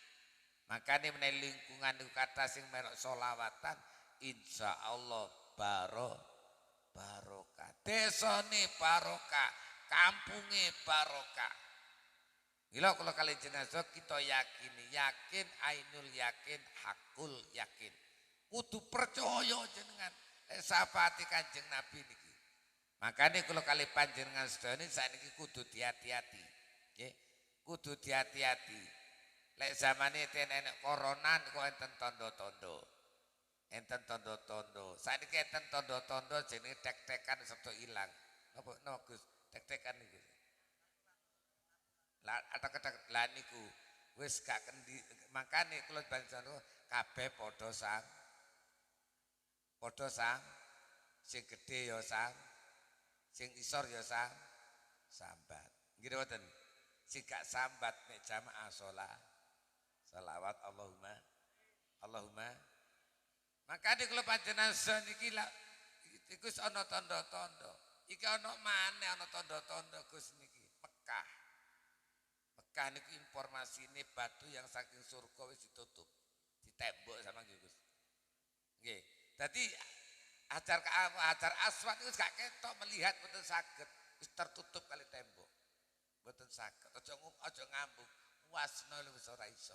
Makanya meneh lingkungan itu kata sing merok sholawatan insya Allah barokah. Desane barokah, kampunge barokah. Gila kalau kali jenazah kita yakin ainul yakin hakul yakin. Kudu percaya jenengan syafaati Kanjeng Nabi niki. Makanya kalau kali panjenengan sedaya sakniki kudu hati-hati. Nggih, kudu hati-hati. Lek zamane enek corona niku enten tondo-tondo. Enten tondo-tondo. Saiki enten tondo-tondo jenenge tek-tekan sedo ilang. Apa no Gus? Tek-tekan niku. Lah atak-atak lah niku wis gak kendi makane kula bangsane kabeh padha sang. Sing gedhe ya sang. Sing isor ya sambat. Nggih mboten. Sing gak sambat nek jamaah Salawat Allahumma. Makanya kalau panjenengan niki lak iku ana tanda-tanda. Iki ana maneh ana tanda-tanda Gus niki. Mekah niku informasine batu yang saking surga wis ditutup. Ditembok sama Gus. Nggih. Dadi ajar aswad itu gak ketok melihat mboten saged. Wis tertutup kali tembok. Mboten saged. Aja ngambung. Wasna wis ora iso.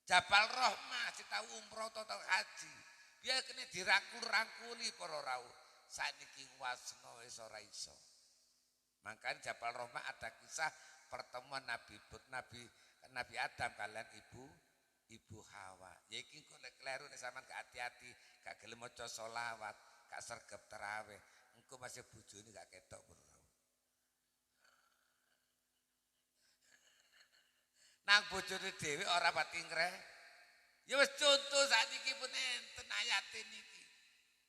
Jabal Rahmah sitau umroh atau haji. Biar kena dirangkul-rangkuli para rawuh. Saniki wasna wis ora iso. Makanya Jabal Rahmah ada kisah pertemuan Nabi Adam kalian ibu Hawa. Ya iki kok nek kleru nek sampean gak hati-hati, gak gelem maca sholawat, gak sregep tarawih, engko masih bojone gak ketok para rawuh. Nang bojone dhewe ora pati ngreh. Ya wis contoh sakniki pun enten ayat niki.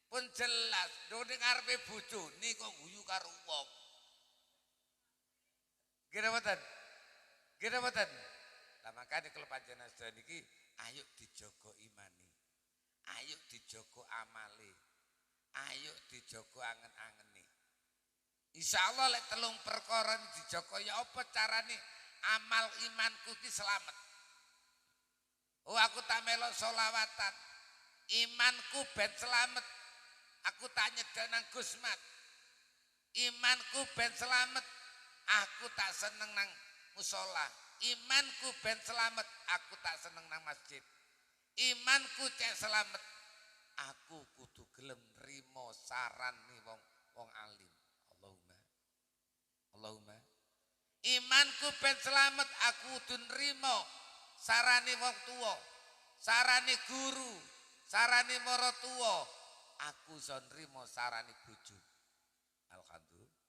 Pun jelas, ndone ngarepe bojone kok guyu karo wong. Kira mboten? Lah makane kalau panjenengan sedaya niki ayo dijaga imani. Ayo dijaga amale. Ayo dijaga angen-angene. Insyaallah lek telung perkara dijaga ya apa carane amal imanku ki selamat. Oh aku tak melok sholawatan. Imanku ben selamat. Aku tak nyedek nang Gusmat. Imanku ben selamat. Aku tak seneng nang musola. Imanku ben selamat. Aku tak seneng nang masjid. Imanku cek selamat. Aku kudu gelem nrimo saran nih wong alim. Allahumma. Imanku ben selamat aku kudu nrimo sarane wong tuwa. sarane guru, sarane maratuwa, aku iso nrimo sarane bojo. Alhamdulillah.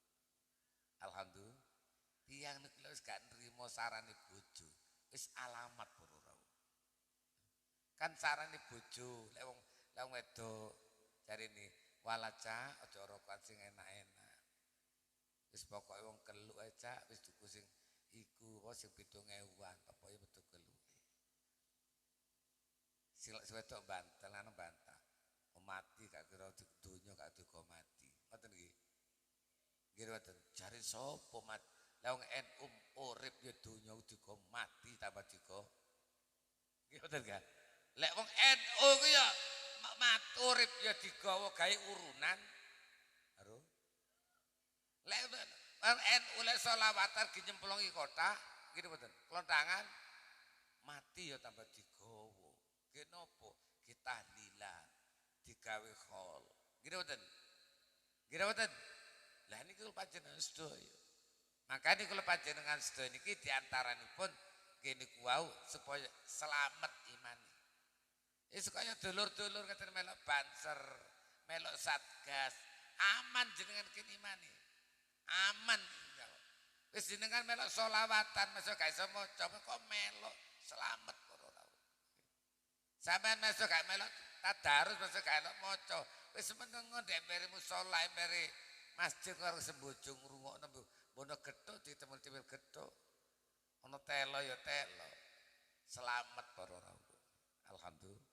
Alhamdulillah. Tiyang niku wis gak nrimo sarane bojo, wis alamat para rawuh. Kan sarane bojo, lek wong wedok jarine walaca aja rokokan sing enak-enak. Wis pokoke wong keluk ae cak, wis tuku sing iku apa sing 7.000-an, apa ya betul keluke. Sing wedok bantal lan bantah. Mati gak kira donya gak duka mati. Ngoten nggih. Nggih ngoten. Jare sapa mati? Lah wong NU urip ya donya duka mati tambah duka. Nggih ngoten gak? Lek wong NU ku ya mati urip ya digawa gawe urunan. Karo lek NU lek selawatan ki nyemplungi kotak, nggih mboten. Klontangan mati ya tambah digawa. Nggih napa? Ki tahlilan, digawe khol. Nggih mboten. Nggih mboten. Lah niku panjenengan sedaya. Makanya kula panjenengan sedaya niki diantaranipun nggih niku wau supaya selamat imane. Kaya dulur-dulur katen melok banser, melok satgas, aman jenengan kene imane. Aman. Wis jenengan melok selawatan, masuk gak iso maca kok melok selamat para rawuh. Sampeyan masuk gak melok tadarus, masuk gak melok maca. Wis menengo ndek mbere musala, mbere masjid karo sembojong ngrungokno bono gethuk ditemel-temel gethuk. Ana telo ya telo. Selamat para rawuh. Alhamdulillah.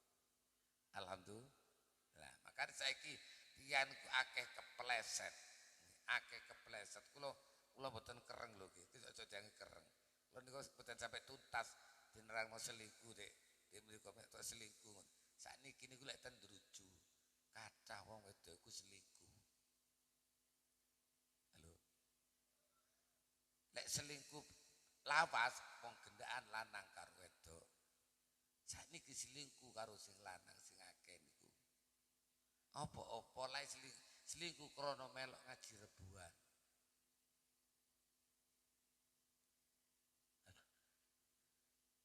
Alhamdulillah. Makanya saiki tiyanku akeh kepleset. Akeh kepleset. Kula mboten kereng lho nggih. Aja jange kereng. Kula niku mboten sampai tuntas dinerangno selingkuh Dek. Dek mriku mek selingkuh. Sakniki niku lek ten Druju. Kathah wong wedok iku selingkuh. Halo. Lek selingkuh lawas wong gendaan lanang karo wedok. Sakniki selingkuh karo sing lanang sing akeh niku. Apa-apa lae selingkuh krana melok ngaji rebuan.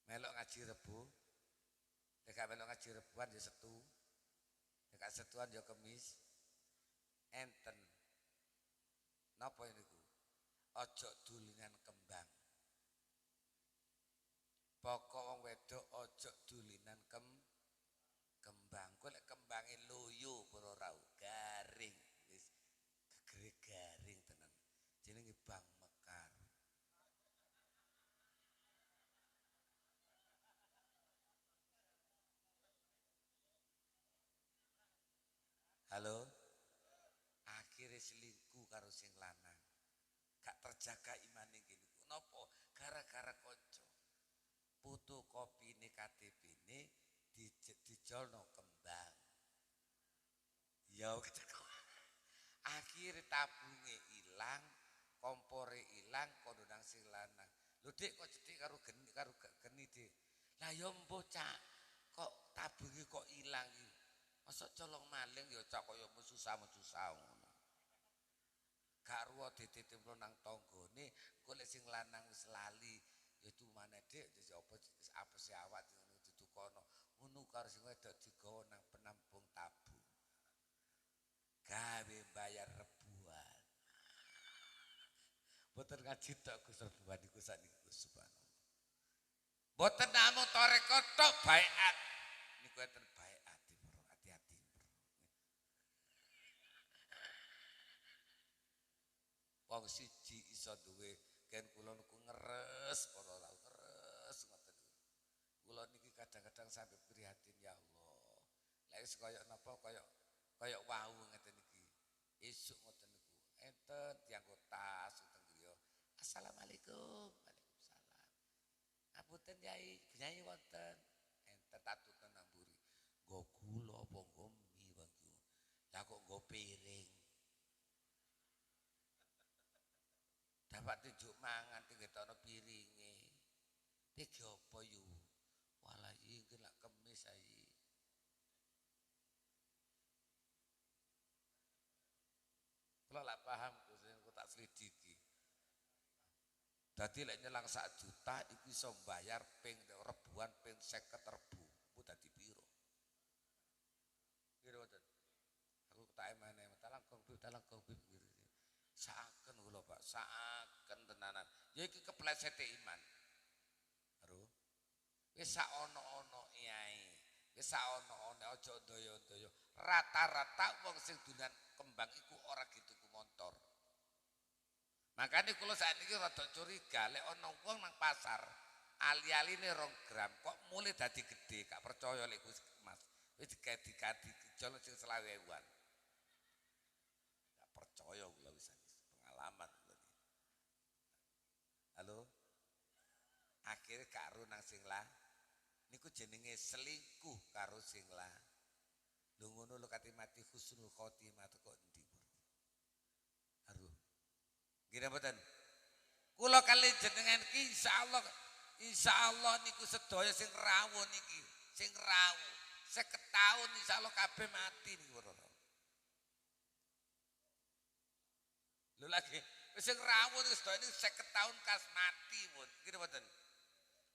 Melok ngaji rebu. Nek gak melok ngaji rebuan ya setu. Nek gak setuan ya kemis. Enten. Napa niku? Ojo dulingan kembang. Pokok wong wedok ojo dulinan kembang. Kok lek kembange loyo para rawuh garing wis gegere garing tenan. Jenenge bang mekar. Halo. Akhire selingkuh karo sing lanang. Gak terjaga imane ngene iku. Napa? Gara-gara kanca. Fotokopine KTP-ne dijolno kembang. Ya keteko. Akhire tabunge ilang, kompore ilang, kono nang sing lanang. Lho Dik kok cetik karo geni Dik. Lah ya mbuh Cak, kok tabunge kok ilang iki. Masa colong maling ya Cak kaya susah ngono. Gak ruwo dititipno nang tanggane, golek sing lanang wis lali. Ya itu mana Dik, apa sih awak ngono ditukono. Ngono karo sing wedok digawa nang penampung tabung. Gawe bayar rebuan. Boten ngaji tok Gus rebuan niku sakniku subhanallah. Boten namung toreko tok baiat. Niku enten baiat Bro, hati-hati Bro. Wong siji iso duwe ken kula niku ngeres para rawuh ngeres ngoten niku. Kula niki kadang-kadang sampai prihatin ya Allah. Lek wis kaya napa kaya wau ngeten iki. Esuk ngoten niku. Enten dianggo tas ngoten griya. Assalamualaikum. Waalaikumsalam. Ngapunten Yai, Nyai wonten. Enten tatuten nang mburi. Nggo gula apa nggo mie bangku. Lah kok nggo piring. Dapat tunjuk mangan tinggal piringe. Iki apa yu? Walah iki lak kemis ae. Kalau lak paham aku tak selidiki. Dadi lek nyelang 1 juta iku iso bayar ping rebuan ping 50.000. Ku dadi Habib dalam Habib gitu. Saken kula Pak, saken tenanan. Ya iki keplesete iman. Aduh. Wis sak ono-ono yai. Wis sak ono-ono aja ndaya-ndaya. Rata-rata wong sing dolan kembang iku ora dituku montor. Makanya kula sakniki rada curiga lek ana wong nang pasar ali-aline 2 gram kok mulai dadi gede, gak percaya lek Gus Mas. Wis dikadi jol sing 20.000-an. Gak percaya kula wis pengalaman kula. Halo. Akhirnya karo nang sing lah niku jenenge selingkuh karo sing lah. Lho ngono lho kate mati husnul khotimah kok endi. Aduh. Nggih mboten. Kula kali jenengan ki insyaallah niku sedaya sing rawuh niki, sing rawuh 50 tahun insyaallah kabeh mati niku. Lho lagi sing rawuh niku sedaya niku 50 tahun kas mati pun. Nggih mboten.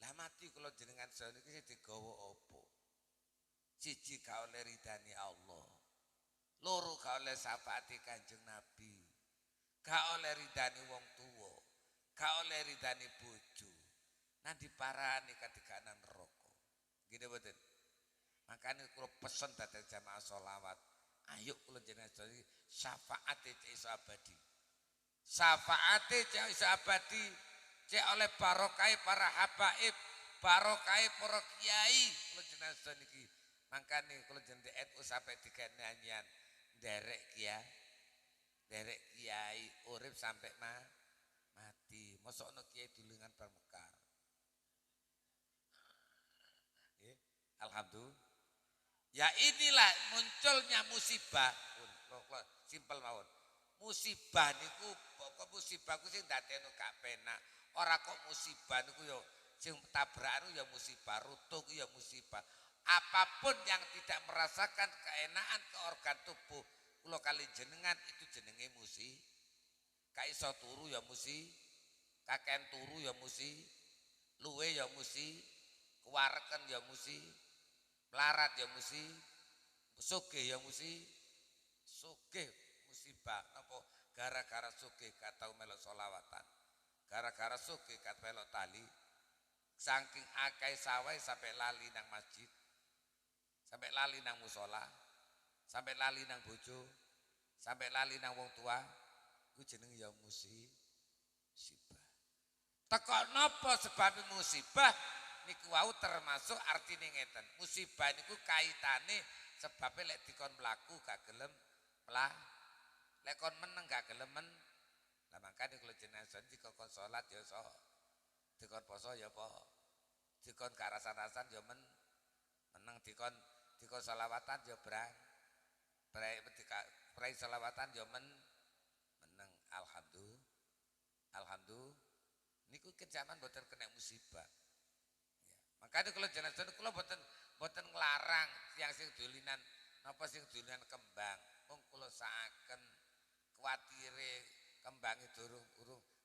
Lah mati kula jenengan sedaya niki sing digawa apa? Siji gak oleh ridani Allah. Loro gak oleh syafaati Kanjeng Nabi. Gak oleh ridani wong tuwa. Gak oleh ridani bojo. Nang diparani kadikanan neraka. Nggih mboten. Makane kula pesen dhateng jamaah sholawat. Ayo kula jenengan sedaya syafaate cek iso abadi. Syafaate cek iso abadi. Cek oleh barokah para habaib, barokah para kiai kula jenengan sedaya niki. Makane kula jenengan NU sampai dikene nyanyian derek kiai urip sampai mati. Mosok ono kiai dulungan bar mekar. Nggih, alhamdulillah. Ya inilah munculnya musibah. Simpel mawon. Musibah niku pokok musibah ku sing dadekno gak penak. Ora kok musibah niku ya sing tabrakan ya musibah, rutuk ya musibah. Apapun yang tidak merasakan keenaan ke organ tubuh kula kali jenengan itu jenenge Ka iso turu ya kaken turu ya luwe ya kewareken ya melarat ya sugih ya sugih musibah napa gara-gara sugih gak tau melok sholawatan, gara-gara sugih gak melok tali, saking akeh sawai sampai lali nang masjid, sampai lali nang musola, sampai lali nang bojo, sampai lali nang wong tua, ku jeneng ya musibah. Teko napa sebab musibah niku wau termasuk artine ngeten. Musibah niku kaitane sebabe lek dikon mlaku gak gelem mlah, lek kon meneng gak gelem men. Lah makane kula jenengan dikon salat ya iso, dikon poso ya apa, dikon gak rasan-rasan ya meneng, dikon selawatan ya prai selawatan ya meneng. Alhamdulillah niku kejaman boten kena musibah ya. Makanya kalau jenazah kula boten nglarang yang sing dolinan napa sing dolinan kembang wong kula saaken kuwatire kembange durung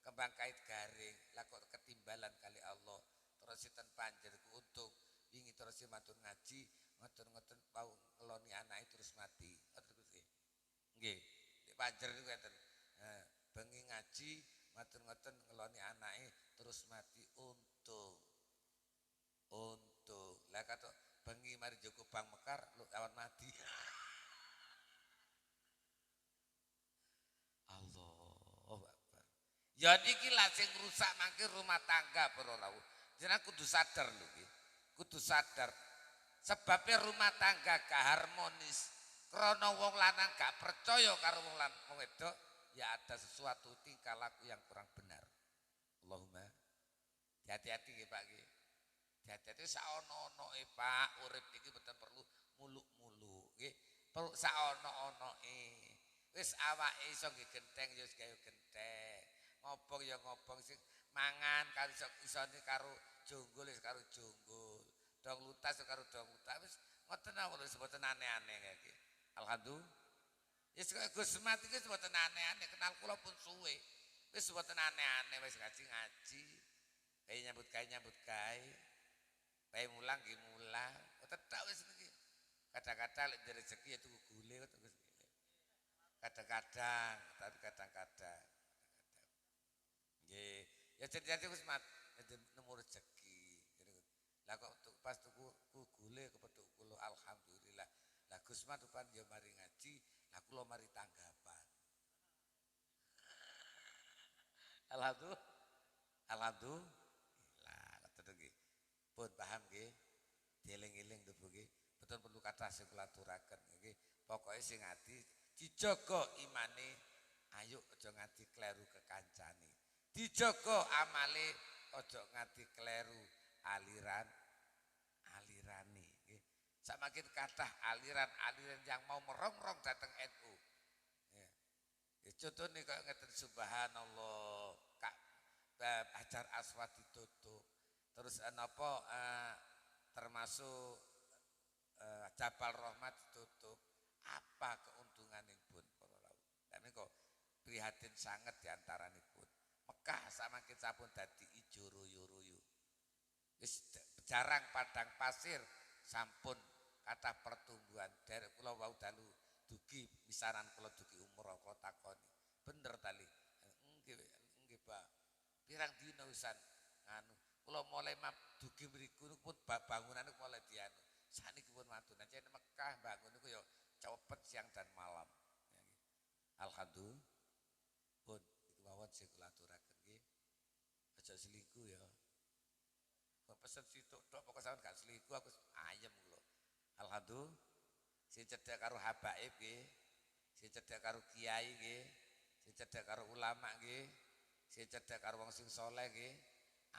kembang kait garing lah kok ketimbalan kali Allah terus sinten panjer ku untung wingi terus matur ngaji ngoten pau ngeloni anake terus mati ngoten Gusti nggih panjer niku ngeten bengi ngaji matur ngoten ngeloni anake terus mati untung lah kata bengi mari Joko Bang Mekar lu kawan mati. Allahu Akbar. Ya niki lah sing rusak mangke rumah tangga para rawuh. Jenengan kudu sadar lho nggih. Kudu sadar. Sebabnya rumah tangga gak harmonis. Krana wong lanang gak percaya karo wong wedok, ya ada sesuatu tingkah laku yang kurang benar. Allahumma hati-hati nggih Pak nggih. Hati-hati saono-onoe Pak, urip iki mboten perlu muluk-muluk nggih. Perlu saono-onoe. Wis awake iso nggih genteng ya wis gawe genteng. Ngobong ya ngobong sing mangan karo isone karo jonggol wis karo jonggol. Dong lutas karo dong lutas wis ngoten awak wis mboten aneh-aneh iki. Alhamdulillah. Wis Gus Mat iki mboten aneh-aneh, kenal kula pun suwe. Wis mboten aneh-aneh wis ngaji. Bae nyambut gawe. Bae mulang nggih mulang. Tetak wis niki. Kadang-kadang lek rezeki ya tuku gule ngoten Gus. Kadang-kadang, tapi kadang-kadang. Nggih, ya jadi wis mat, jadi nemu rezeki. Lah kok pas tuku gule kepethuk kula alhamdulillah. Lah Gus Mat depan ya mari ngaji, lah kula mari tanggapan. Alhamdulillah. Alhamdulillah, ngoten nggih. Pun paham nggih. Dieling-eling to Bu nggih. Betul perlu kathah sing kula aturaken nggih. Pokoke sing ati dijaga imane, ayo aja nganti kleru kekancane. Dijaga amale, aja nganti kleru alirane nggih. Samakin kathah aliran-aliran yang mau merongrong datang NU. Ya. Ya contohnya kok ngeten subhanallah, Kak Hajar Aswad ditutup. Terus napa termasuk Jabal Rahmat ditutup. Apa keuntunganipun para rawuh? Dan niku prihatin sangat diantaranipun. Mekah samakin sampun dadi ijo royo-royo. Wis jarang padang pasir sampun kata pertumbuhan derek kula wau dalu dugi misanan kula dugi umroh kula takoni. Bener tali. Nggih Pak. Pirang dina wisan nganu kula mulai map dugi mriku pun bangunane mulai dianu. Saniki pun matun aja Mekah bangun niku ya cepet siang dan malam. Ya, alhamdulillah. Pun iku mawon sing kula aturaken nggih. Aja selingkuh ya. Kok pesen situk tok pokoke sampean gak selingkuh aku ayem kula. Alhamdulillah. Sing cedhak karo habaib nggih. Sing cedhak karo kiai nggih. Sing cedhak karo ulama nggih. Sing cedhak karo wong sing saleh nggih.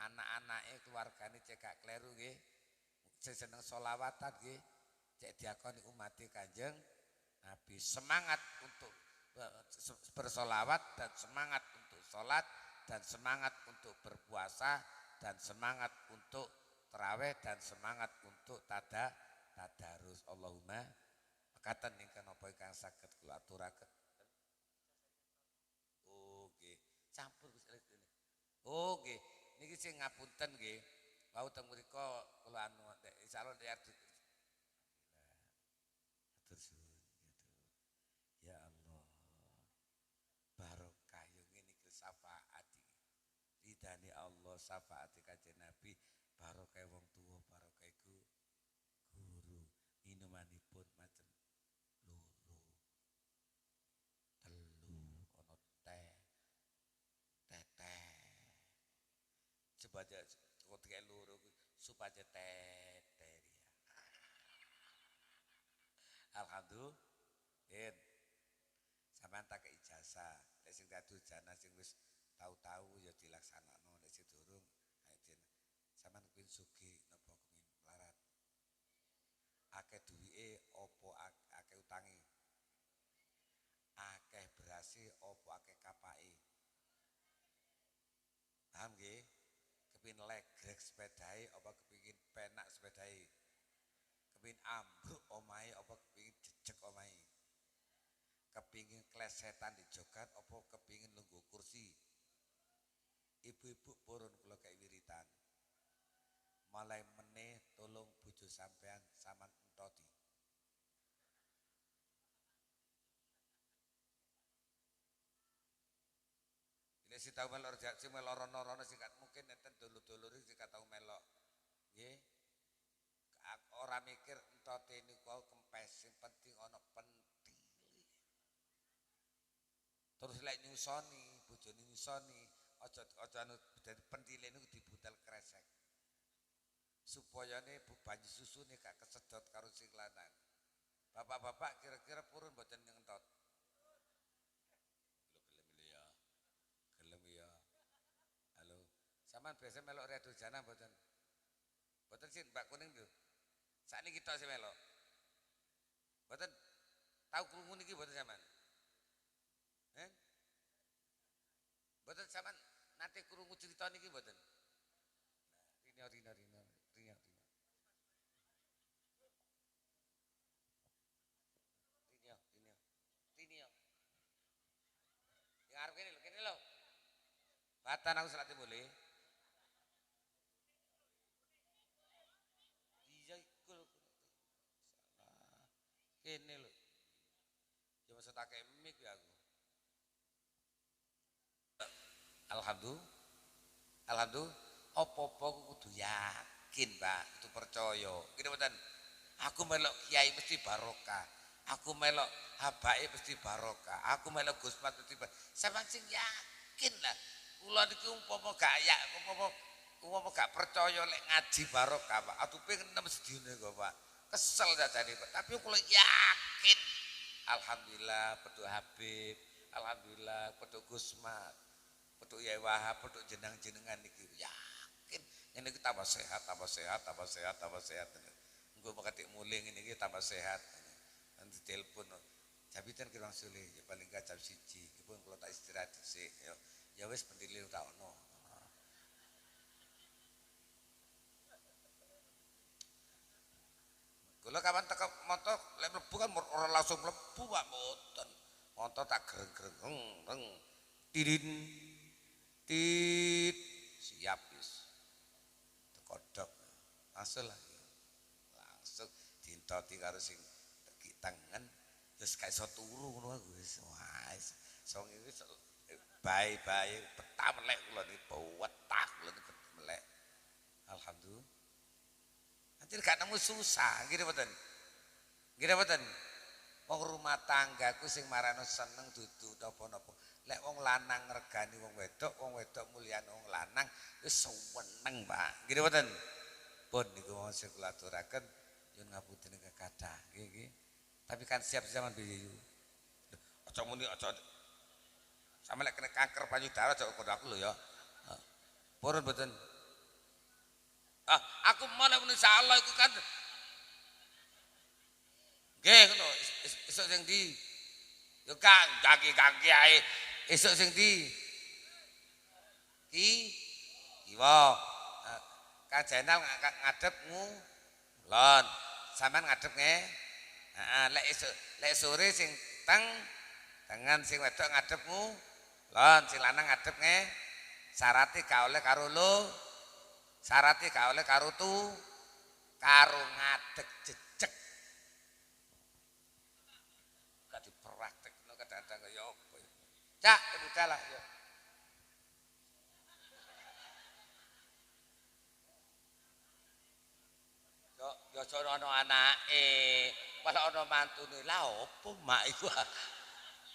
Anak-anake keluargane cek gak kleru nggih. Sing seneng sholawatan nggih. Cek diakoni umat Kanjeng Nabi, semangat untuk bersolawat dan semangat untuk sholat dan semangat untuk berpuasa dan semangat untuk tarawih dan semangat untuk tadarus. Allahumma mekaten ingkang napa ingkang saged kula aturaken. Oke, campur Gus Elek. Oke, niki sing ngapunten nggih. Wau teng mriku kula anu insyaallah atur gitu. Ya Allah. Barokah yo ngene iki syafaati. Ridane Allah syafaati Kanjeng Nabi, barokah wong tuwa, barokah guru. Minumanipun macam loro. Telu ana teh. Coba aja ketika loro supaya teter ya. Alhamdulillah. Sampeyan tak ijazah, nek sing kadu jana sing wis tahu-tahu ya dilaksanakno, nek sing durung ajen sampeyan kuwi sugih napa kuwi melarat. Akeh duwike apa akeh utange? Akeh berase apa akeh kapake? Paham nggih? Kepin legrek sepedahe apa kepingin penak sepedahe? Kepingin ambruk omahe apa kepingin jejeg omahe? Kepingin klesetan di jogat apa kepingin lungguh kursi? Ibu-ibu purun kula kayak wiritan. Malai meneh tolong bojo sampean saman entoti. Ini si tahu melok si melorono sing mungkin enten dulur-dulur sing tau melok. Nggih. Ora mikir entote niku kempes sing penting ana pentile. Terus lek nyusoni, bojone nyusoni, aja anu dadi pentile niku dibutel kresek. Supayane banyu susune gak kesedot karo sing lanang. Bapak-bapak kira-kira purun mboten ngentot. Lho gelem ya. Gelem ya. Halo. Sampeyan biasa melok redo jana mboten? Mboten sih Mbak Kuning lho. Sakniki kita sing melok. Mboten tahu krungu niki mboten sampean? Mboten sampean nate krungu cerita niki mboten? Nah, Rina. Yang arep kene lho. Batan aku salate boleh. Iya iku lho. Salah. Kene lho. Ya maksudake mik ya aku. Alhamdulillah. Alhamdulillah. Apa-apa aku kudu yakin, Pak. Itu percaya. Gini mboten. Aku melok kiai mesti barokah. Aku melok habaib mesti barokah. Aku melok Gusmat mesti barokah. Sampeyan sing yakin lah. Kula niki umpama gak umpama gak percaya lek ngaji barokah, Pak. Atupe 6 sedina kok, Pak. Kesel jajane, Pak. Tapi kula yakin. Alhamdulillah petuk Habib. Alhamdulillah petuk Gusmat. Petuk Yai Wahab, petuk jenengan niki yakin. Ini kita tambah sehat, tambah sehat, tambah sehat, tambah sehat. Engko makatik muling ini kita tambah sehat. Nanti telepon. Jabitan kirang sule, ya paling gak jam 1. Kipun kalau tak istirahat sih, ya wis pendilil tak ono. Kalau kapan tekap motor, lek mlebu kan orang langsung mlebu Pak mboten. Motor tak gereng-gereng, tidin, tit, siap wis. Tekodok, langsung lah. Langsung dintoti karo sing teki tangan, terus kayak iso turu ngono aku wis. Wah, song iki bae-bae petah melek kula niki wetak kula niki melek. Alhamdulillah. Nanti gak nemu susah, gitu mboten. Gitu mboten. Wong rumah tanggaku sing marano seneng dudu napa-napa. Lek wong lanang ngregani wong wedok mulyane wong lanang wis seneng, Pak. Gitu mboten. Pun niku mau sing kula aturaken yen ngapunten kekathah, nggih. Tapi kan siap zaman biyu. Aja muni aja. Sampe lek kena kanker payudara aja kono aku lho ya. Purun mboten. Aku malah insyaallah iku kan nggih ngono esuk sing ndi yo Kang kaki-kaki ae esuk sing ndi kiwa Kang Jenal ngadep ngulon sampean ngadep nge lek sore sing tengen sing wedok ngadep ngulon sing lanang ngadep nge syarate gak oleh karo syaratnya gak oleh karo karo ngadeg jejeg gak dipraktek kadang-kadang kaya apa ya cak udah lah ya ya sono ana anake malah ana mantune lah opo mak iku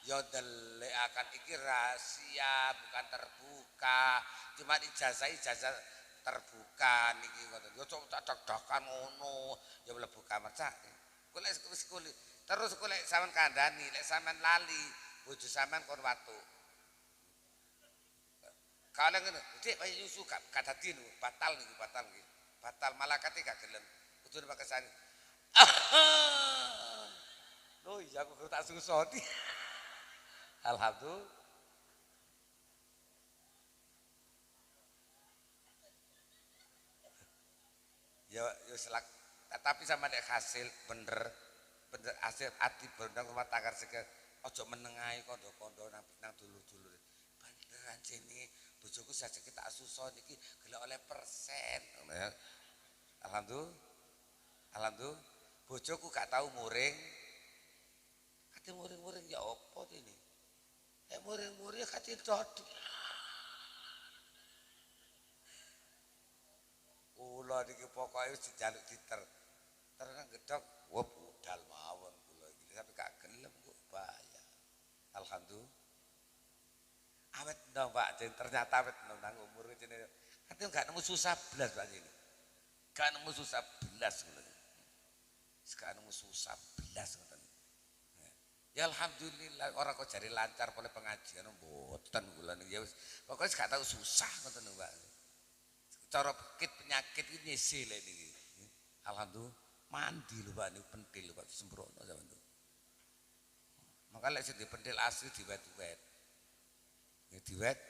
ya ndelekaken iki rahasia bukan terbuka cuma ijazah terbuka niki ngoten. Yo tak dak-dakan ngono, ya mlebu kamar sak. Kula terus kula sampean kandhani, lek sampean lali, bojo sampean kon watu. Kalau ngono, Dik bayi nyusu gak dadi lho, batal niku, batal nggih. Batal malaikat gak gelem. Kudune pakesane. Loh, iya aku tak susoni. Alhamdulillah. Ya selak tapi sama dek hasil bener hasil ati bener rumah tangga seke ojo menengahi kondo-kondo nang dulu-dulu beneran sini bojoku saja kita asuson iki gelek oleh persen alhamdulillah bojoku gak tahu muring kate muring-muring ya opo ini muring-muring kate dodol kula niki pokoke wis dijaluk terang gedhok wop budal mawon kula iki sampe gak gelem kok bayar alhamdulillah awet ndang Pak Jen ternyata awet nang umur jenenge katanya gak nemu susah blas Pak Jen gak nemu susah blas kula gak nemu susah blas ngoten ya alhamdulillah orang kok jari lancar oleh pengajian mboten kula niki ya wis pokoke gak tau susah ngoten Pak cara penyakit ini nyisi lah ini. Alhamdulillah mandi lho Pak ini pentil lho Pak sembrono zaman itu. Maka lek sing pentil asli diwet-wet. Ya diwet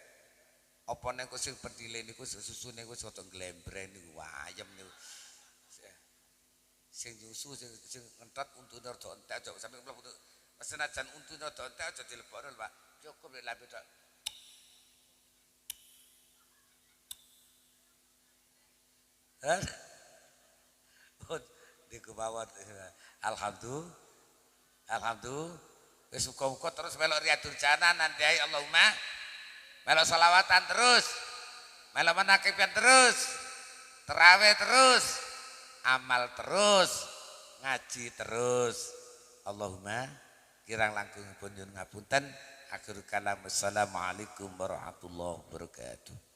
apa nek kok sing pentile niku susune kok rada glembren niku ayem niku. Sing nyusu sing ngentot untune rada entek aja sampe mlebu senajan untune rada entek aja dilebokno Pak. Cukup lek lambe tok. Niku mawon alhamdulillah Wis muga-muga terus melok Riyadul Jannah nanti ae Allahumma. Melok selawatan terus. Melok menakiban terus. Terawih terus. Amal terus. Ngaji terus. Allahumma kirang langkung pun nyuwun ngapunten. Akhir kalam. Assalamualaikum warahmatullahi wabarakatuh.